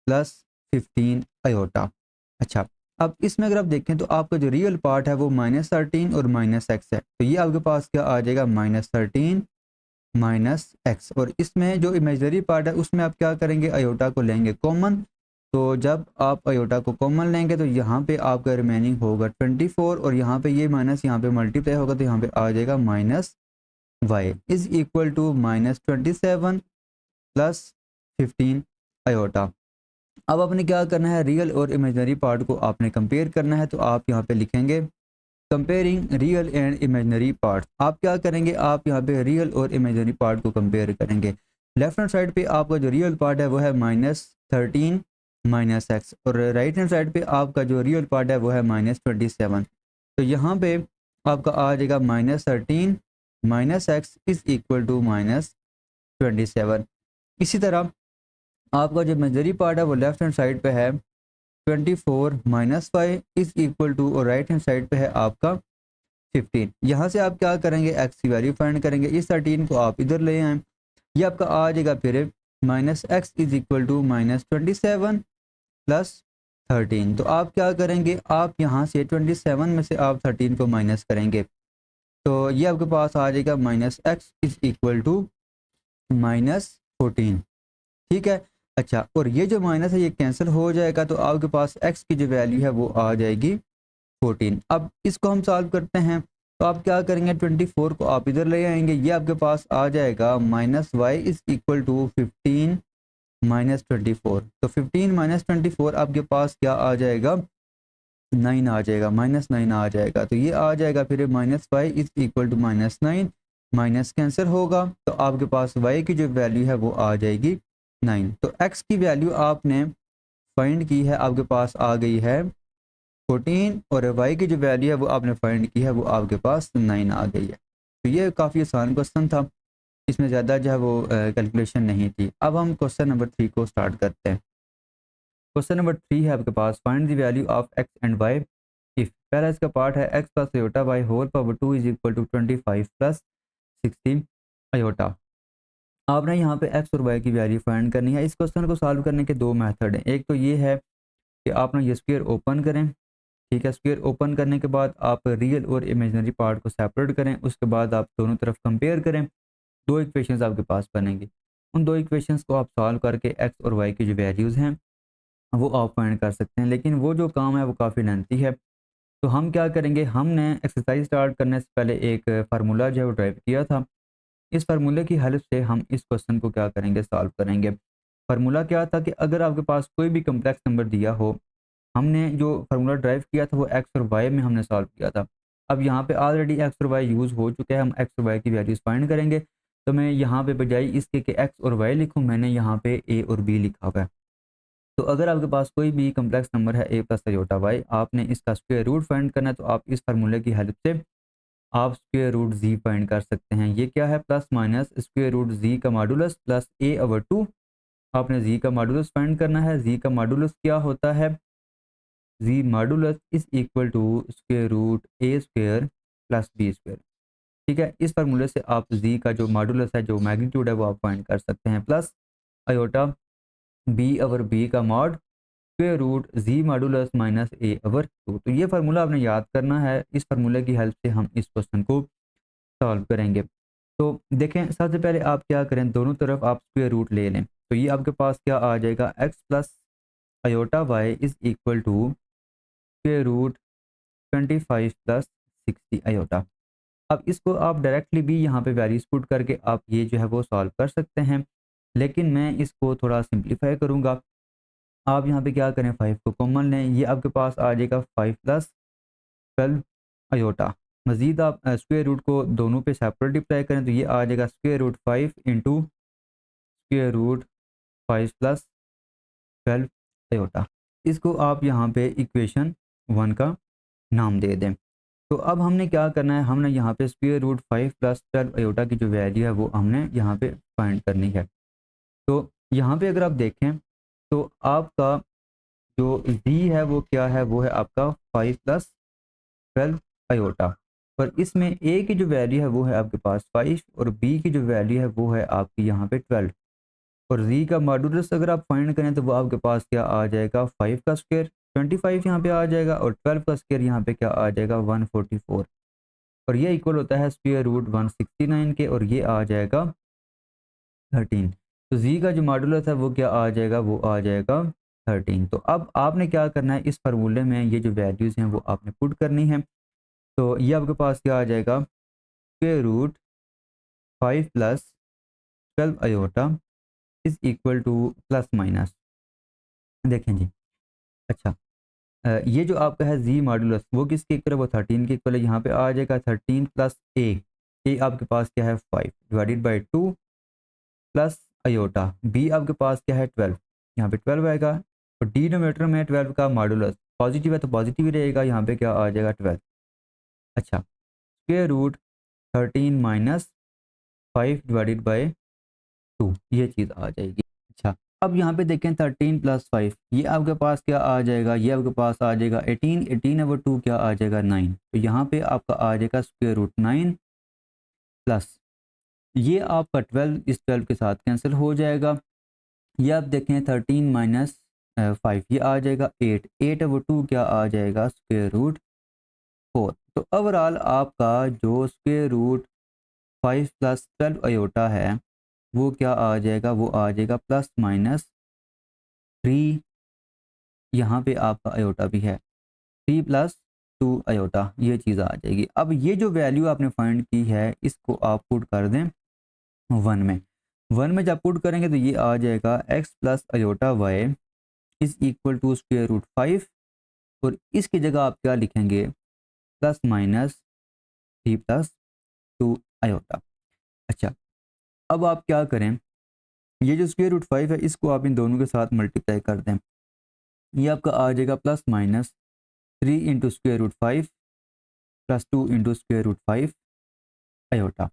plus 15 iota. अच्छा, अब इसमें अगर आप देखें तो आपका जो रियल पार्ट है वो -13 और -x है, तो ये आपके पास क्या आ जाएगा -13 माइनस एक्स। और इसमें जो इमेजनरी पार्ट है उसमें आप क्या करेंगे, आयोटा को लेंगे कॉमन। तो जब आप आयोटा को कॉमन लेंगे तो यहाँ पे आपका रिमेनिंग होगा 24 और यहाँ पे ये माइनस यहाँ पे मल्टीप्लाई होगा तो यहाँ पे आ जाएगा -y is equal to -27 plus 15 iota. अब आपने क्या करना है, रियल और इमेजनरी पार्ट को आपने कंपेयर करना है। तो आप यहाँ पे लिखेंगे comparing real and imaginary part. आप क्या करेंगे, आप यहाँ पे रियल और इमेजिनरी पार्ट को कंपेयर करेंगे। लेफ्ट हैंड साइड पे आपका जो रियल पार्ट है वो है -13 माइनस एक्स और राइट हैंड साइड पे आपका जो रियल पार्ट है वो है -27। तो यहाँ पे आपका आ जाएगा -13 minus x is equal to -27। इसी तरह आपका जो इमेजिनरी पार्ट है वो लेफ्ट हैंड साइड पे है 24 माइनस 5 इज इक्वल टू और राइट हैंड साइड पे है आपका 15। यहाँ से आप क्या करेंगे, एक्स की वैल्यू फाइंड करेंगे। इस 13 को आप इधर ले आए, ये आपका आ जाएगा फिर -x is equal to -27 plus 13। तो आप क्या करेंगे, आप यहाँ से 27 में से आप 13 को माइनस करेंगे तो ये आपके पास आ जाएगा -x इज इक्वल टू -14। ठीक है, अच्छा, और ये जो माइनस है ये कैंसिल हो जाएगा तो आपके पास x की जो वैल्यू है वो आ जाएगी 14। अब इसको हम सॉल्व करते हैं तो आप क्या करेंगे, 24 को आप इधर ले आएंगे, ये आपके पास आ जाएगा -y is equal to 15 minus 24। तो 15 माइनस 24 आपके पास क्या आ जाएगा, 9 आ जाएगा, -9 आ जाएगा। तो ये आ जाएगा फिर -y is equal to -9, minus cancel होगा तो आपके पास y की जो वैल्यू है वो आ जाएगी 9। तो x की वैल्यू आपने फाइंड की है, आपके पास आ गई है 14 और y की जो वैल्यू है वो आपने फाइंड की है वो आपके पास 9 आ गई है। तो ये काफ़ी आसान क्वेश्चन था, इसमें ज़्यादा जो है वो कैलकुलेशन नहीं थी। अब हम क्वेश्चन नंबर 3 को स्टार्ट करते हैं। क्वेश्चन नंबर 3 है आपके पास, find the value of x and y if. पहला इसका पार्ट है x plus iota y whole power 2 is equal to 25 plus 16 iota. आपने यहाँ पे x और y की वैल्यू फाइंड करनी है। इस क्वेश्चन को सॉल्व करने के दो मेथड हैं। एक तो ये है कि आप ना ये स्क्वायर ओपन करें, ठीक है। स्क्वायर ओपन करने के बाद आप रियल और इमेजिनरी पार्ट को सेपरेट करें, उसके बाद आप दोनों तरफ कंपेयर करें, दो इक्वेशंस आपके पास बनेंगी। उन दो इक्वेशंस को आप सॉल्व करके एक्स और वाई की जो वैल्यूज़ हैं वो आप फाइंड कर सकते हैं, लेकिन वो जो काम है वो काफ़ी लेंथी है। तो हम क्या करेंगे, हमने एक्सरसाइज स्टार्ट करने से पहले एक फार्मूला जो है वो ड्राइव किया था। इस फार्मूले की हेल्प से हम इस क्वेश्चन को क्या करेंगे, सॉल्व करेंगे। फार्मूला क्या था कि अगर आपके पास कोई भी कम्प्लेक्स नंबर दिया हो, हमने जो फार्मूला ड्राइव किया था वो एक्स और वाई में हमने सॉल्व किया था। अब यहाँ पे ऑलरेडी एक्स और वाई यूज़ हो चुके हैं, हम एक्स और वाई की वैल्यूज़ फाइंड करेंगे। तो मैं यहाँ पे बजाय इसके कि एक्स और वाई लिखूँ, मैंने यहाँ पे ए और बी लिखा हुआ है। तो अगर आपके पास कोई भी कम्प्लेक्स नंबर है ए प्लस आयोटा वाई, आपने इसका स्क्वायर रूट फाइंड करना है, तो आप इस फार्मूले की हेल्प से आप स्क्वायर रूट जी फाइंड कर सकते हैं। ये क्या है, plus minus square root z का मॉडुलस प्लस ए ओवर 2। आपने जी का मॉडुलस फाइंड करना है। जी का मॉडुलस क्या होता है, z modulus is equal to square root a square plus b square. ठीक है, इस फार्मूले से आप जी का जो मॉडुलस है, जो मैग्नीट्यूड है, वो आप फाइंड कर सकते हैं। Plus iota b over b का mod square root z modulus minus a over 2। तो ये फार्मूला आपने याद करना है। इस फार्मूले की हेल्प से हम इस क्वेश्चन को सॉल्व करेंगे। तो देखें, सबसे पहले आप क्या करें, दोनों तरफ आप स्क्वायर रूट ले लें। तो ये आपके पास क्या आ जाएगा, x plus iota y is equal to square root 25 plus 60 iota. अब इसको आप डायरेक्टली भी यहाँ पे वैल्यूज पुट करके आप ये जो है वो सॉल्व कर सकते हैं, लेकिन मैं इसको थोड़ा सिंप्लीफाई करूँगा। आप यहाँ पे क्या करें, 5 को कॉमन लें, ये आपके पास आ जाएगा 5 प्लस 12 आयोटा। मज़ीद आप स्क्वायर रूट को दोनों पे सेपरेट अप्लाई करें, तो ये आ जाएगा square root 5 into square root 5 plus 12 iota. इसको आप यहाँ पे इक्वेशन 1 का नाम दे दें। तो अब हमने क्या करना है, हमने यहाँ पे स्क्वायर रूट 5 प्लस 12 आयोटा की जो वैल्यू है वो हमने यहाँ पे फाइंड करनी है। तो यहाँ पे अगर आप देखें तो आपका जो z है वो क्या है, वो है आपका 5 प्लस 12 आयोटा। पर इसमें a की जो वैल्यू है वो है आपके पास 5 और b की जो वैल्यू है वो है आपकी यहाँ पे 12। और z का मॉडुलस अगर आप फाइंड करें तो वो आपके पास क्या आ जाएगा, 5 का स्क्वायर 25 यहाँ पे आ जाएगा और 12 का स्क्वायर यहाँ पे क्या आ जाएगा, 144। और ये इक्वल होता है स्क्वायर रूट 169 के, और ये आ जाएगा 13। तो z का जो मॉडुलस है वो क्या आ जाएगा, वो आ जाएगा 13। तो अब आपने क्या करना है, इस फार्मूले में ये जो वैल्यूज़ हैं वो आपने पुट करनी है। तो ये आपके पास क्या आ जाएगा, square root 5 plus 12 iota is equal to plus minus, देखें जी। अच्छा, ये जो आपका है जी मॉडुलस वो किसके इक्वल है, वो 13 के इक्वल है। यहाँ पे आ जाएगा 13 प्लस ए आपके पास क्या है 5 divided by 2 plus iota b आपके पास क्या है 12, यहाँ पे 12 आएगा। और डिनोमिनेटर में 12 का मॉडुलस पॉजिटिव है तो पॉजिटिव ही रहेगा, यहाँ पे क्या आ जाएगा 12। अच्छा, square root 13 minus 5 divided by 2, ये चीज़ आ जाएगी। अच्छा, अब यहाँ पे देखें 13 प्लस 5, ये आपके पास क्या आ जाएगा, ये आपके पास आ जाएगा 18, 18 ओवर 2 क्या आ जाएगा 9। तो यहाँ पे आपका आ जाएगा स्क्वायर रूट 9 प्लस ये आपका 12 इस 12 के साथ कैंसिल हो जाएगा। ये आप देखें 13 माइनस 5 ये आ जाएगा 8, 8 ओवर 2 क्या आ जाएगा स्क्वायर रूट 4। तो ओवरऑल आपका जो स्क्वायर रूट 5 प्लस 12 आयोटा है वो क्या आ जाएगा, वो आ जाएगा प्लस माइनस 3। यहाँ पे आपका आयोटा भी है 3 प्लस 2 आयोटा, ये चीज़ आ जाएगी। अब ये जो वैल्यू आपने फाइंड की है इसको आप पुट कर दें 1 में। 1 में जब पुट करेंगे तो ये आ जाएगा x plus iota y is equal to square root 5, और इसकी जगह आप क्या लिखेंगे, प्लस माइनस 3 प्लस 2 आयोटा। अच्छा, अब आप क्या करें, ये जो स्क्वायर रूट 5 है इसको आप इन दोनों के साथ मल्टीप्लाई कर दें। ये आपका आ जाएगा plus minus 3 into square root 5 plus 2 into square root 5 iota.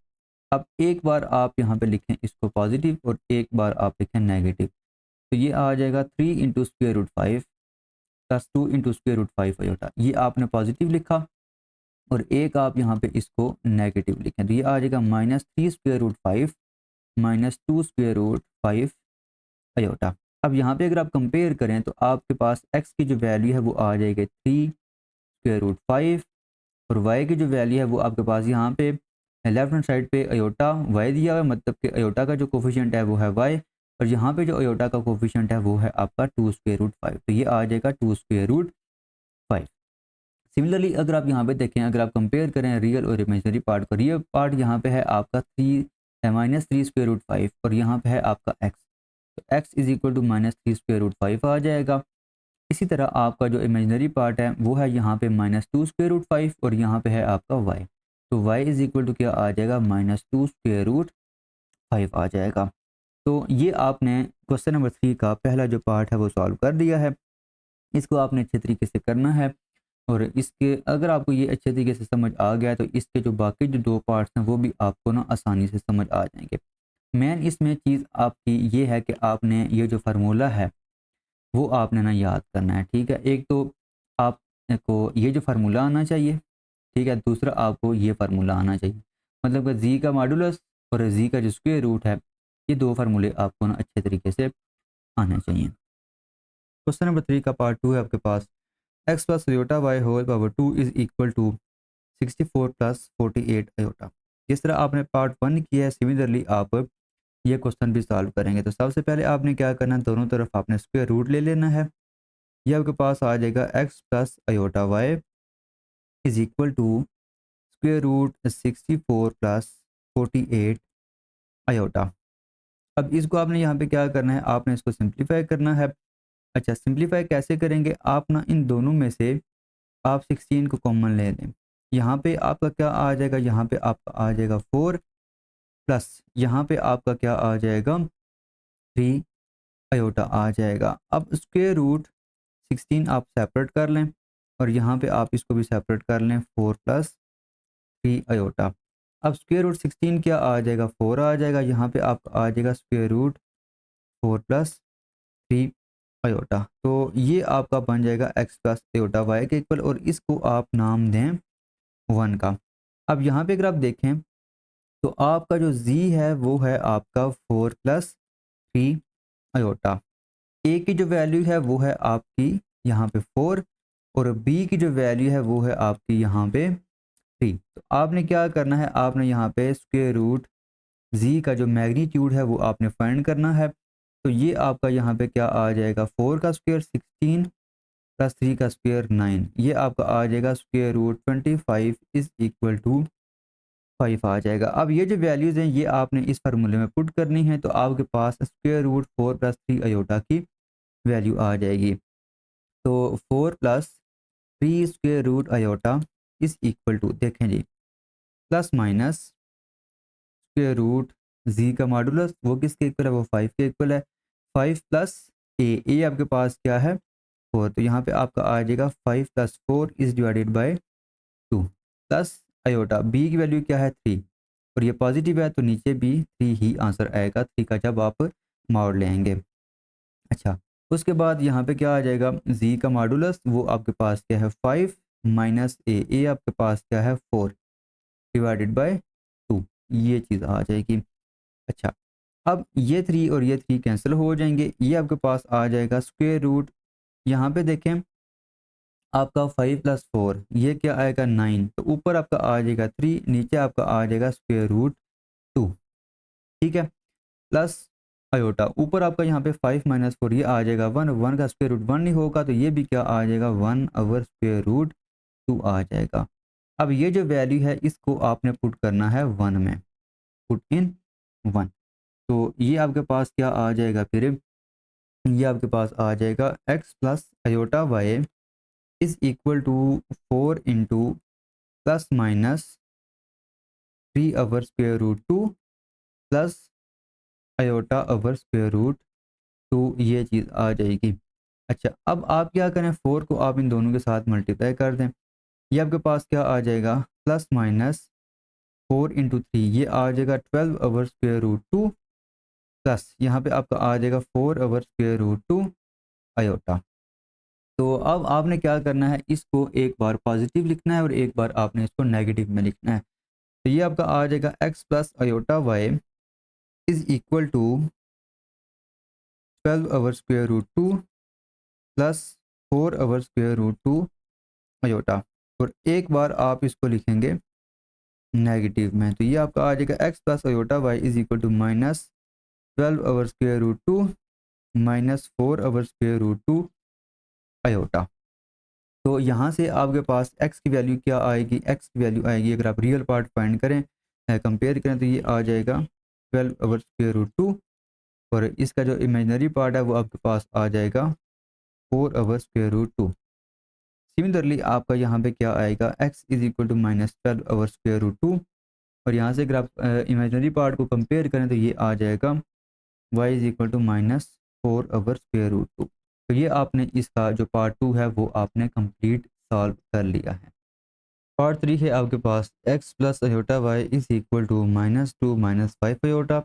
अब एक बार आप यहाँ पे लिखें इसको पॉजिटिव और एक बार आप लिखें नेगेटिव। तो ये आ जाएगा 3 into square root 5 plus 2 into square root 5 iota. ये आपने पॉजिटिव लिखा और एक आप यहाँ पे इसको नेगेटिव लिखें, तो ये आ जाएगा minus 3 square root 5 minus 2 square root 5 iota. अब यहाँ पे अगर आप कंपेयर करें तो आपके पास x की जो वैल्यू है वो आ जाएगी 3 स्क्वायर रूट 5 और y की जो वैल्यू है वो आपके पास यहाँ पे लेफ्ट हैंड साइड पे अयोटा y दिया हुआ है, मतलब कि अयोटा का जो कोफिशिएंट है वो है y और यहाँ पे जो अयोटा का कोफिशिएंट है वो है आपका 2 स्क्वायर रूट 5, तो ये आ जाएगा 2 स्क्वायर रूट 5। सिमिलरली अगर आप यहाँ पे देखें, अगर आप कंपेयर करें रियल और इमेजिनरी पार्ट को, रियल पार्ट यहाँ पे है आपका -3 स्क्वायर रूट 5 और यहाँ पे है आपका x, तो x is equal to -3 square root 5 आ जाएगा। इसी तरह आपका जो इमेजिनरी पार्ट है वो है यहाँ पे -2 स्क्वायर रूट 5 और यहाँ पे है आपका y, तो y इज इक्वल टू क्या आ जाएगा -2 स्क्वायर रूट 5 आ जाएगा। तो ये आपने क्वेश्चन नंबर 3 का पहला जो पार्ट है वो सॉल्व कर दिया है। इसको आपने अच्छे तरीके से करना है और इसके अगर आपको ये अच्छे तरीके से समझ आ गया तो इसके जो बाकी जो 2 पार्ट्स हैं वो भी आपको ना आसानी से समझ आ जाएंगे। मेन इसमें चीज़ आपकी ये है कि आपने ये जो फार्मूला है वो आपने ना याद करना है, ठीक है। एक तो आपको ये जो फार्मूला आना चाहिए, ठीक है, दूसरा आपको ये फार्मूला आना चाहिए, मतलब कि जी का मॉडुलस और जी का जो स्क्वायर रूट है, ये 2 फार्मूले आपको ना अच्छे तरीके से आने चाहिए। क्वेश्चन नंबर 3 का पार्ट 2 है आपके पास, x plus iota y whole power 2 is equal to 64 plus 48 iota. जिस तरह आपने पार्ट 1 किया है सिमिलरली आप ये क्वेश्चन भी सॉल्व करेंगे। तो सबसे पहले आपने क्या करना है, दोनों तरफ आपने स्क्वायर रूट ले लेना है। ये आपके पास आ जाएगा x plus iota y is equal to square root 64 plus 48 iota. अब इसको आपने यहाँ पे क्या करना है, आपने इसको सिंप्लीफाई करना है। अच्छा, सिंप्लीफाई कैसे करेंगे, आप ना इन दोनों में से आप 16 को कॉमन ले लें। यहाँ पे आपका क्या आ जाएगा, यहाँ पे आपका आ जाएगा 4 प्लस यहाँ पे आपका क्या आ जाएगा 3 अयोटा आ जाएगा। अब स्क्वायर रूट 16 आप सेपरेट कर लें और यहाँ पे आप इसको भी सेपरेट कर लें, 4 प्लस 3 अयोटा। अब स्क्वायर रूट 16 क्या आ जाएगा, 4 आ जाएगा। यहाँ पे आपका आ जाएगा स्क्वायर रूट 4 प्लस 3 अयोटा। तो ये आपका बन जाएगा एक्स प्लस अयोटा वाई के इक्वल और इसको आप नाम दें 1 का। अब यहाँ पे अगर आप देखें तो आपका जो z है वो है आपका 4 प्लस 3 अयोटा। ए की जो वैल्यू है वो है आपकी यहाँ पे 4 और बी की जो वैल्यू है वो है आपकी यहाँ पे 3। तो आपने क्या करना है, आपने यहाँ पे स्क्वायर रूट z का जो मैग्नीट्यूड है वो आपने फाइंड करना है। तो ये आपका यहाँ पे क्या आ जाएगा, 4 का स्क्वायर 16 प्लस 3 का स्क्वायर 9, ये आपका आ जाएगा square root 25 is equal to 5 आ जाएगा। अब ये जो वैल्यूज़ हैं ये आपने इस फार्मूले में पुट करनी है, तो आपके पास स्क्वायर रूट 4 प्लस 3 अयोटा की वैल्यू आ जाएगी। तो 4 plus 3 square root iota is equal to, देखें जी, plus minus square root z का मॉडुलस वो किसके इक्वल है, वो 5 के इक्वल है। 5 प्लस ए आपके पास क्या है 4, तो यहाँ पे आपका आ जाएगा 5 plus 4 is divided by 2 plus iota b की वैल्यू क्या है 3 और ये पॉजिटिव है तो नीचे भी 3 ही आंसर आएगा, 3 का जब आप मोड लेंगे। अच्छा, उसके बाद यहाँ पे क्या आ जाएगा, जी का मॉडुलस वो आपके पास क्या है 5 माइनस ए आपके पास क्या है 4 डिवाइडेड बाय 2, ये चीज़ आ जाएगी। अच्छा, अब ये 3 और ये 3 कैंसिल हो जाएंगे, ये आपके पास आ जाएगा स्क्वायर रूट, यहाँ पे देखें आपका 5 प्लस 4 ये क्या आएगा 9, तो ऊपर आपका आ जाएगा 3, नीचे आपका आ जाएगा स्क्वायर रूट 2, ठीक है, प्लस अयोटा ऊपर आपका यहाँ पे 5 माइनस 4 ये आ जाएगा 1, 1 का स्क्वायर रूट 1 नहीं होगा तो ये भी क्या आ जाएगा 1 ओवर स्क्वायर रूट 2 आ जाएगा। अब ये जो वैल्यू है इसको आपने पुट करना है 1 में, पुट इन 1, तो ये आपके पास क्या आ जाएगा, फिर ये आपके पास आ जाएगा x plus iota y is equal to 4 into plus minus 3 over square root 2 plus iota over square root 2, ये चीज़ आ जाएगी। अच्छा, अब आप क्या करें, 4 को आप इन दोनों के साथ मल्टीप्लाई कर दें, ये आपके पास क्या आ जाएगा प्लस माइनस 4 इंटू 3 ये आ जाएगा 12 ओवर स्क्वायर रूट 2 प्लस यहाँ पे आपका आ जाएगा 4 ओवर स्क्वायर रूट 2 अयोटा। तो अब आपने क्या करना है, इसको एक बार पॉजिटिव लिखना है और एक बार आपने इसको नेगेटिव में लिखना है। तो ये आपका आ जाएगा x plus iota y is equal to 12 over square root 2 plus 4 over square root 2 iota. और एक बार आप इसको लिखेंगे नेगेटिव में, तो ये आपका आ जाएगा x plus iota y is equal to minus 12/√2 minus 4/√2 iota. तो यहाँ से आपके पास x की वैल्यू क्या आएगी, x की वैल्यू आएगी अगर आप रियल पार्ट फाइंड करें, कंपेयर करें, तो ये आ जाएगा 12/√2 और इसका जो इमेजिनरी पार्ट है वो आपके पास आ जाएगा 4/√2। सिमिलरली आपका यहाँ पे क्या आएगा, x is equal to minus 12/√2 और यहाँ से अगर आप इमेजिनरी पार्ट को कंपेयर करें तो ये आ जाएगा y is equal to minus 4/√2। तो ये आपने इसका जो पार्ट 2 है वो आपने कंप्लीट सॉल्व कर लिया है। पार्ट 3 है आपके पास x plus iota y is equal to -2 minus 5 iota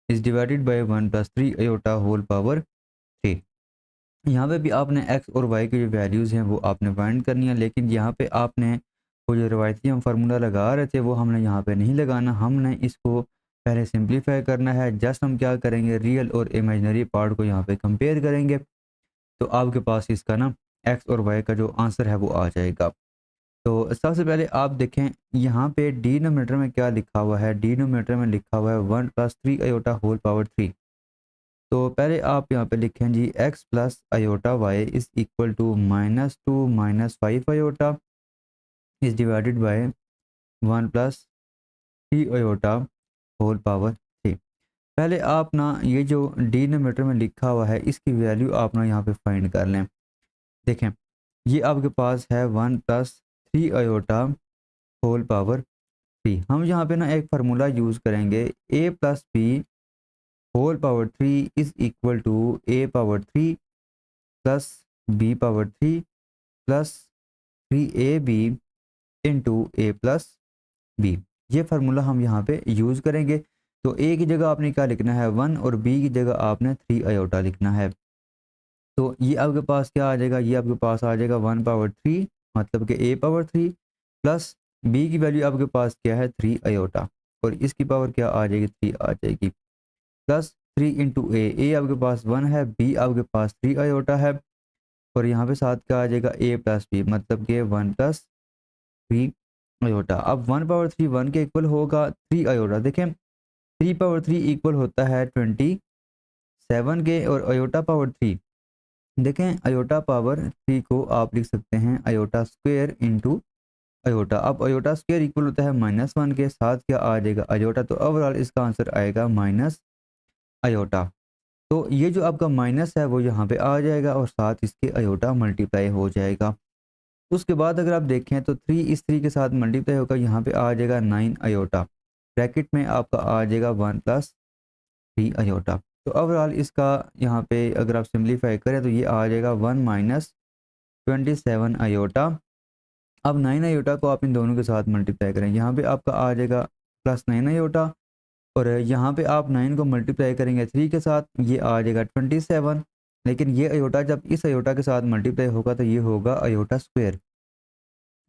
is divided by 1 plus 3 iota whole power 3। यहाँ पे भी आपने x और y की जो वैल्यूज़ हैं वो आपने फाइंड करनी है, लेकिन यहाँ पे आपने वो जो रवायती हम फार्मूला लगा रहे थे वो हमने यहाँ पे नहीं लगाना, हमने इसको पहले सिंप्लीफाई करना है। जस्ट हम क्या करेंगे, रियल और इमेजिनरी पार्ट को यहाँ पे कंपेयर करेंगे, तो आपके पास इसका ना x और y का जो आंसर है वो आ जाएगा। तो सबसे पहले आप देखें यहाँ पे डिनोमिनेटर में क्या लिखा हुआ है, डिनोमिनेटर में लिखा हुआ है 1 प्लस 3 अयोटा होल पावर 3। तो पहले आप यहाँ पे लिखें जी x plus iota y is equal to -2 minus 5 iota is divided by 1 plus 3 iota whole power 3। पहले आप ना ये जो डिनोमिनेटर में लिखा हुआ है इसकी वैल्यू आप ना यहाँ पे फाइंड कर लें। देखें ये आपके पास है 1 प्लस 3 अयोटा होल पावर 3। हम यहाँ पे ना एक फार्मूला यूज़ करेंगे, a plus b whole power 3 is equal to a power 3 plus b power 3 plus 3ab into a plus b। ये फार्मूला हम यहाँ पे यूज़ करेंगे। तो a की जगह आपने क्या लिखना है 1 और b की जगह आपने 3 अयोटा लिखना है। तो ये आपके पास क्या आ जाएगा, ये आपके पास आ जाएगा 1 पावर 3 मतलब कि a पावर 3 प्लस b की वैल्यू आपके पास क्या है 3 अयोटा और इसकी पावर क्या आ जाएगी 3 आ जाएगी प्लस 3 इंटू ए आपके पास 1 है, b आपके पास 3 अयोटा है और यहाँ पे साथ क्या आ जाएगा a प्लस बी मतलब कि 1 प्लस 3 अयोटा। अब 1 पावर 3 1 के इक्वल होगा 3 अयोटा। देखें 3 पावर 3 इक्वल होता है 27 के और अयोटा पावर 3, देखें अयोटा पावर 3 को आप लिख सकते हैं अयोटा स्क्वायर इंटू अयोटा। अब अयोटा स्क्वायर इक्वल होता है -1 के, साथ क्या आ जाएगा अयोटा, तो ओवरऑल इसका आंसर आएगा माइनस अयोटा। तो ये जो आपका माइनस है वो यहाँ पे आ जाएगा और साथ इसके अयोटा मल्टीप्लाई हो जाएगा। उसके बाद अगर आप देखें तो 3 इस 3 के साथ मल्टीप्लाई होकर यहाँ पे आ जाएगा 9 अयोटा, ब्रैकेट में आपका आ जाएगा 1 प्लस 3 अयोटा। तो ओवरऑल इसका यहाँ पे अगर आप सिंप्लीफाई करें तो ये आ जाएगा 1 माइनस 27 अयोटा। अब 9 अयोटा को आप इन दोनों के साथ मल्टीप्लाई करें, यहाँ पे आपका आ जाएगा प्लस 9 अयोटा और यहाँ पे आप 9 को मल्टीप्लाई करेंगे 3 के साथ, ये आ जाएगा 27। लेकिन ये अयोटा जब इस अयोटा के साथ मल्टीप्लाई होगा तो ये होगा अयोटा स्क्वायर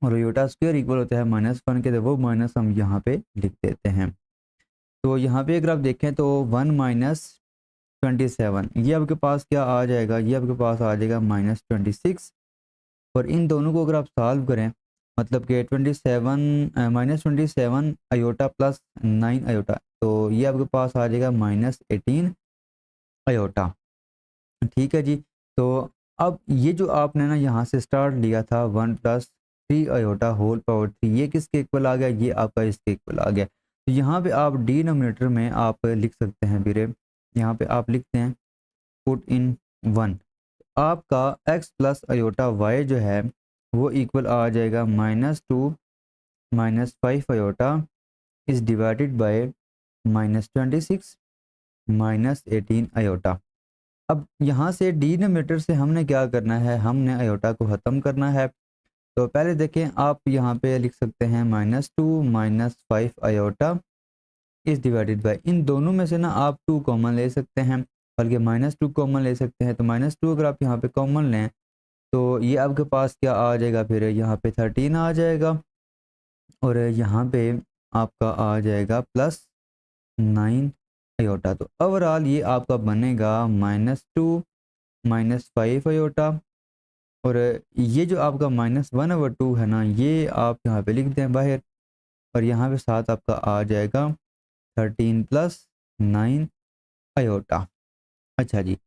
और अयोटा स्क्वायर इक्वल होता है -1 के, तो वो माइनस हम यहाँ पे लिख देते हैं। तो यहाँ पे अगर आप देखें तो 1 माइनस 27 ये आपके पास क्या आ जाएगा, ये आपके पास आ जाएगा -26 और इन दोनों को अगर आप सॉल्व करें मतलब कि 27 अयोटा प्लस 9 अयोटा, तो ये आपके पास आ जाएगा -18 अयोटा। ठीक है जी। तो अब ये जो आपने ना यहाँ से स्टार्ट लिया था 1 प्लस 3 अयोटा होल पावर 3, ये किसके इक्वल आ गया, ये आपका इसके इक्वल आ गया। तो यहाँ पे आप डिनोमिनेटर में आप लिख सकते हैं ਵੀਰੇ, यहाँ पे आप लिखते हैं पुट इन 1, आपका x प्लस अयोटा y जो है वो इक्वल आ जाएगा -2 minus 5 iota is divided by -26 minus 18 iota. अब यहाँ से डिनोमिनेटर से हमने क्या करना है, हमने अयोटा को ख़त्म करना है। तो पहले देखें आप यहाँ पे लिख सकते हैं -2 माइनस 5 अयोटा इस डिवाइडेड बाय, इन दोनों में से ना आप 2 कॉमन ले सकते हैं, बल्कि -2 कॉमन ले सकते हैं। तो -2 अगर आप यहाँ पे कॉमन लें तो ये आपके पास क्या आ जाएगा, फिर यहाँ पे 13 आ जाएगा और यहाँ पे आपका आ जाएगा +9 अयोटा। तो ओवरऑल ये आपका बनेगा -2 माइनस 5 अयोटा और ये जो आपका -1/2 है ना, ये आप यहाँ पे लिख दें बाहर, और यहाँ पे साथ आपका आ जाएगा 13 + 9 आयोटा। अच्छा जी,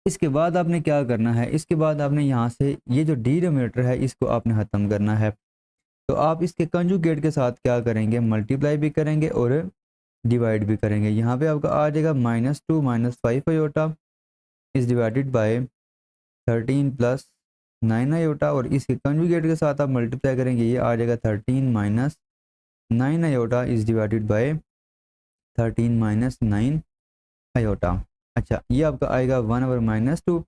इसके बाद आपने क्या करना है, इसके बाद आपने यहाँ से ये जो डिनोमिनेटर है इसको आपने ख़त्म करना है। तो आप इसके कंजुगेट के साथ क्या करेंगे, मल्टीप्लाई भी करेंगे और डिवाइड भी करेंगे। यहाँ पे आपका आ जाएगा -2 - 5 iota is divided by 13 + 9 iota, और इसके कंजुगेट के साथ आप मल्टीप्लाई करेंगे, ये आ जाएगा 13 - 9 iota is divided by 13 - 9 iota. अच्छा, ये आपका आएगा 1/-2।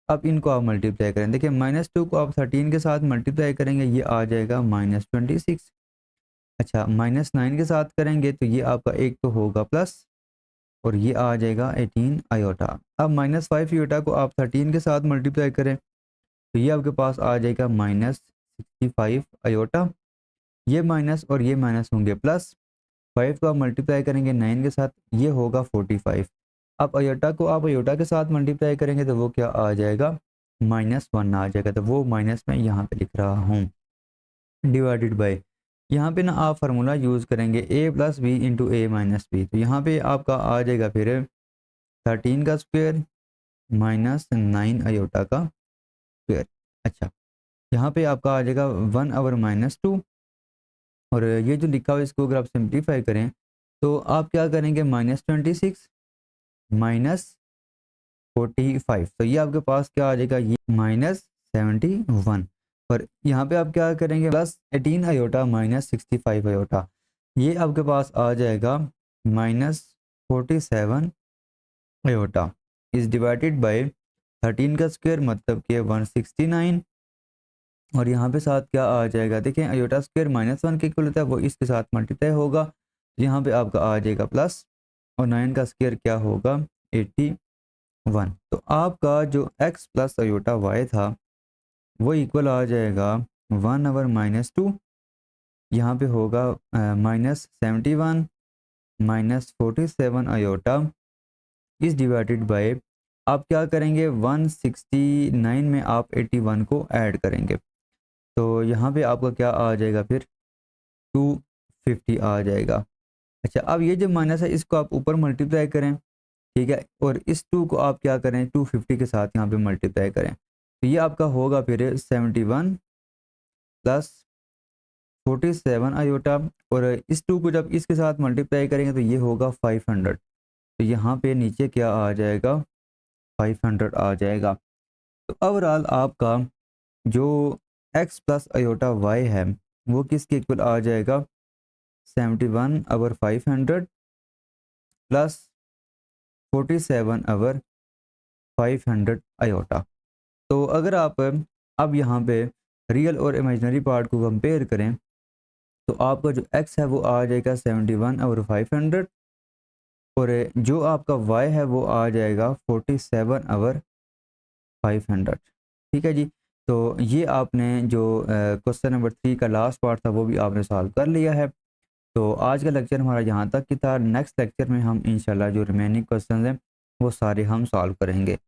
अब इनको आप मल्टीप्लाई करें, देखिए -2 को आप 13 के साथ मल्टीप्लाई करेंगे, ये आ जाएगा -26। अच्छा, -9 के साथ करेंगे तो ये आपका एक तो होगा प्लस, और ये आ जाएगा 18 आयोटा। अब -5 आयोटा को आप 13 के साथ मल्टीप्लाई करें तो ये आपके पास आ जाएगा -65 आयोटा। ये माइनस और ये माइनस होंगे प्लस, 5 को आप मल्टीप्लाई करेंगे 9 के साथ, ये होगा 45। अब आयोटा को आप आयोटा के साथ मल्टीप्लाई करेंगे तो वो क्या आ जाएगा, -1 आ जाएगा। तो वो माइनस मैं यहाँ पे लिख रहा हूँ, डिवाइडेड बाय, यहाँ पे ना आप फार्मूला यूज़ करेंगे a + b × a - b। तो यहाँ पे आपका आ जाएगा फिर 13 का स्क्वायर -9 आयोटा का स्क्वायर। अच्छा, यहाँ पे आपका आ जाएगा 1/-2, और ये जो लिखा हुआ है इसको अगर आप सिंप्लीफाई करें तो आप क्या करेंगे, -26 -45, तो ये आपके पास क्या आ जाएगा, ये -71। और यहाँ पे आप क्या करेंगे, +18 आयोटा -65 आयोटा, ये आपके पास आ जाएगा -47 आयोटा इज़ डिवाइडेड बाय 13 का स्क्वायर मतलब कि 169, और यहाँ पे साथ क्या आ जाएगा, देखें आयोटा स्क्वायर -1 के इक्वल होता है, वो इसके साथ मल्टीप्लाई होगा, यहाँ पे आपका आ जाएगा प्लस, और 9 का स्क्वायर क्या होगा 81। तो आपका जो x + आयोटा y था वो इक्वल आ जाएगा 1/-2, यहाँ पे होगा -71 -47 आयोटा इस डिवाइडेड बाय, आप क्या करेंगे 169 में आप 81 को ऐड करेंगे, तो यहाँ पे आपका क्या आ जाएगा फिर 250 आ जाएगा। अच्छा, अब ये जो माइनस है इसको आप ऊपर मल्टीप्लाई करें, ठीक है, और इस 2 को आप क्या करें 250 के साथ यहाँ पे मल्टीप्लाई करें, तो ये आपका होगा फिर 71 + 47 आयोटा, और इस 2 को जब इसके साथ मल्टीप्लाई करेंगे तो ये होगा 500, तो यहाँ पे नीचे क्या आ जाएगा 500 आ जाएगा। तो ओवरऑल आपका जो x + आयोटा y है वो किसके इक्वल आ जाएगा, 71/500 + 47/500 आयोटा। तो अगर आप अब यहाँ पे रियल और इमेजिनरी पार्ट को कंपेयर करें तो आपका जो x है वो आ जाएगा 71/500, और जो आपका y है वो आ जाएगा 47/500। ठीक है जी, तो ये आपने जो क्वेश्चन नंबर 3 का लास्ट पार्ट था वो भी आपने सॉल्व कर लिया है। तो आज का लेक्चर हमारा यहाँ तक की था। नेक्स्ट लेक्चर में हम इंशाल्लाह जो रिमेनिंग क्वेश्चन हैं वो सारे हम सॉल्व करेंगे।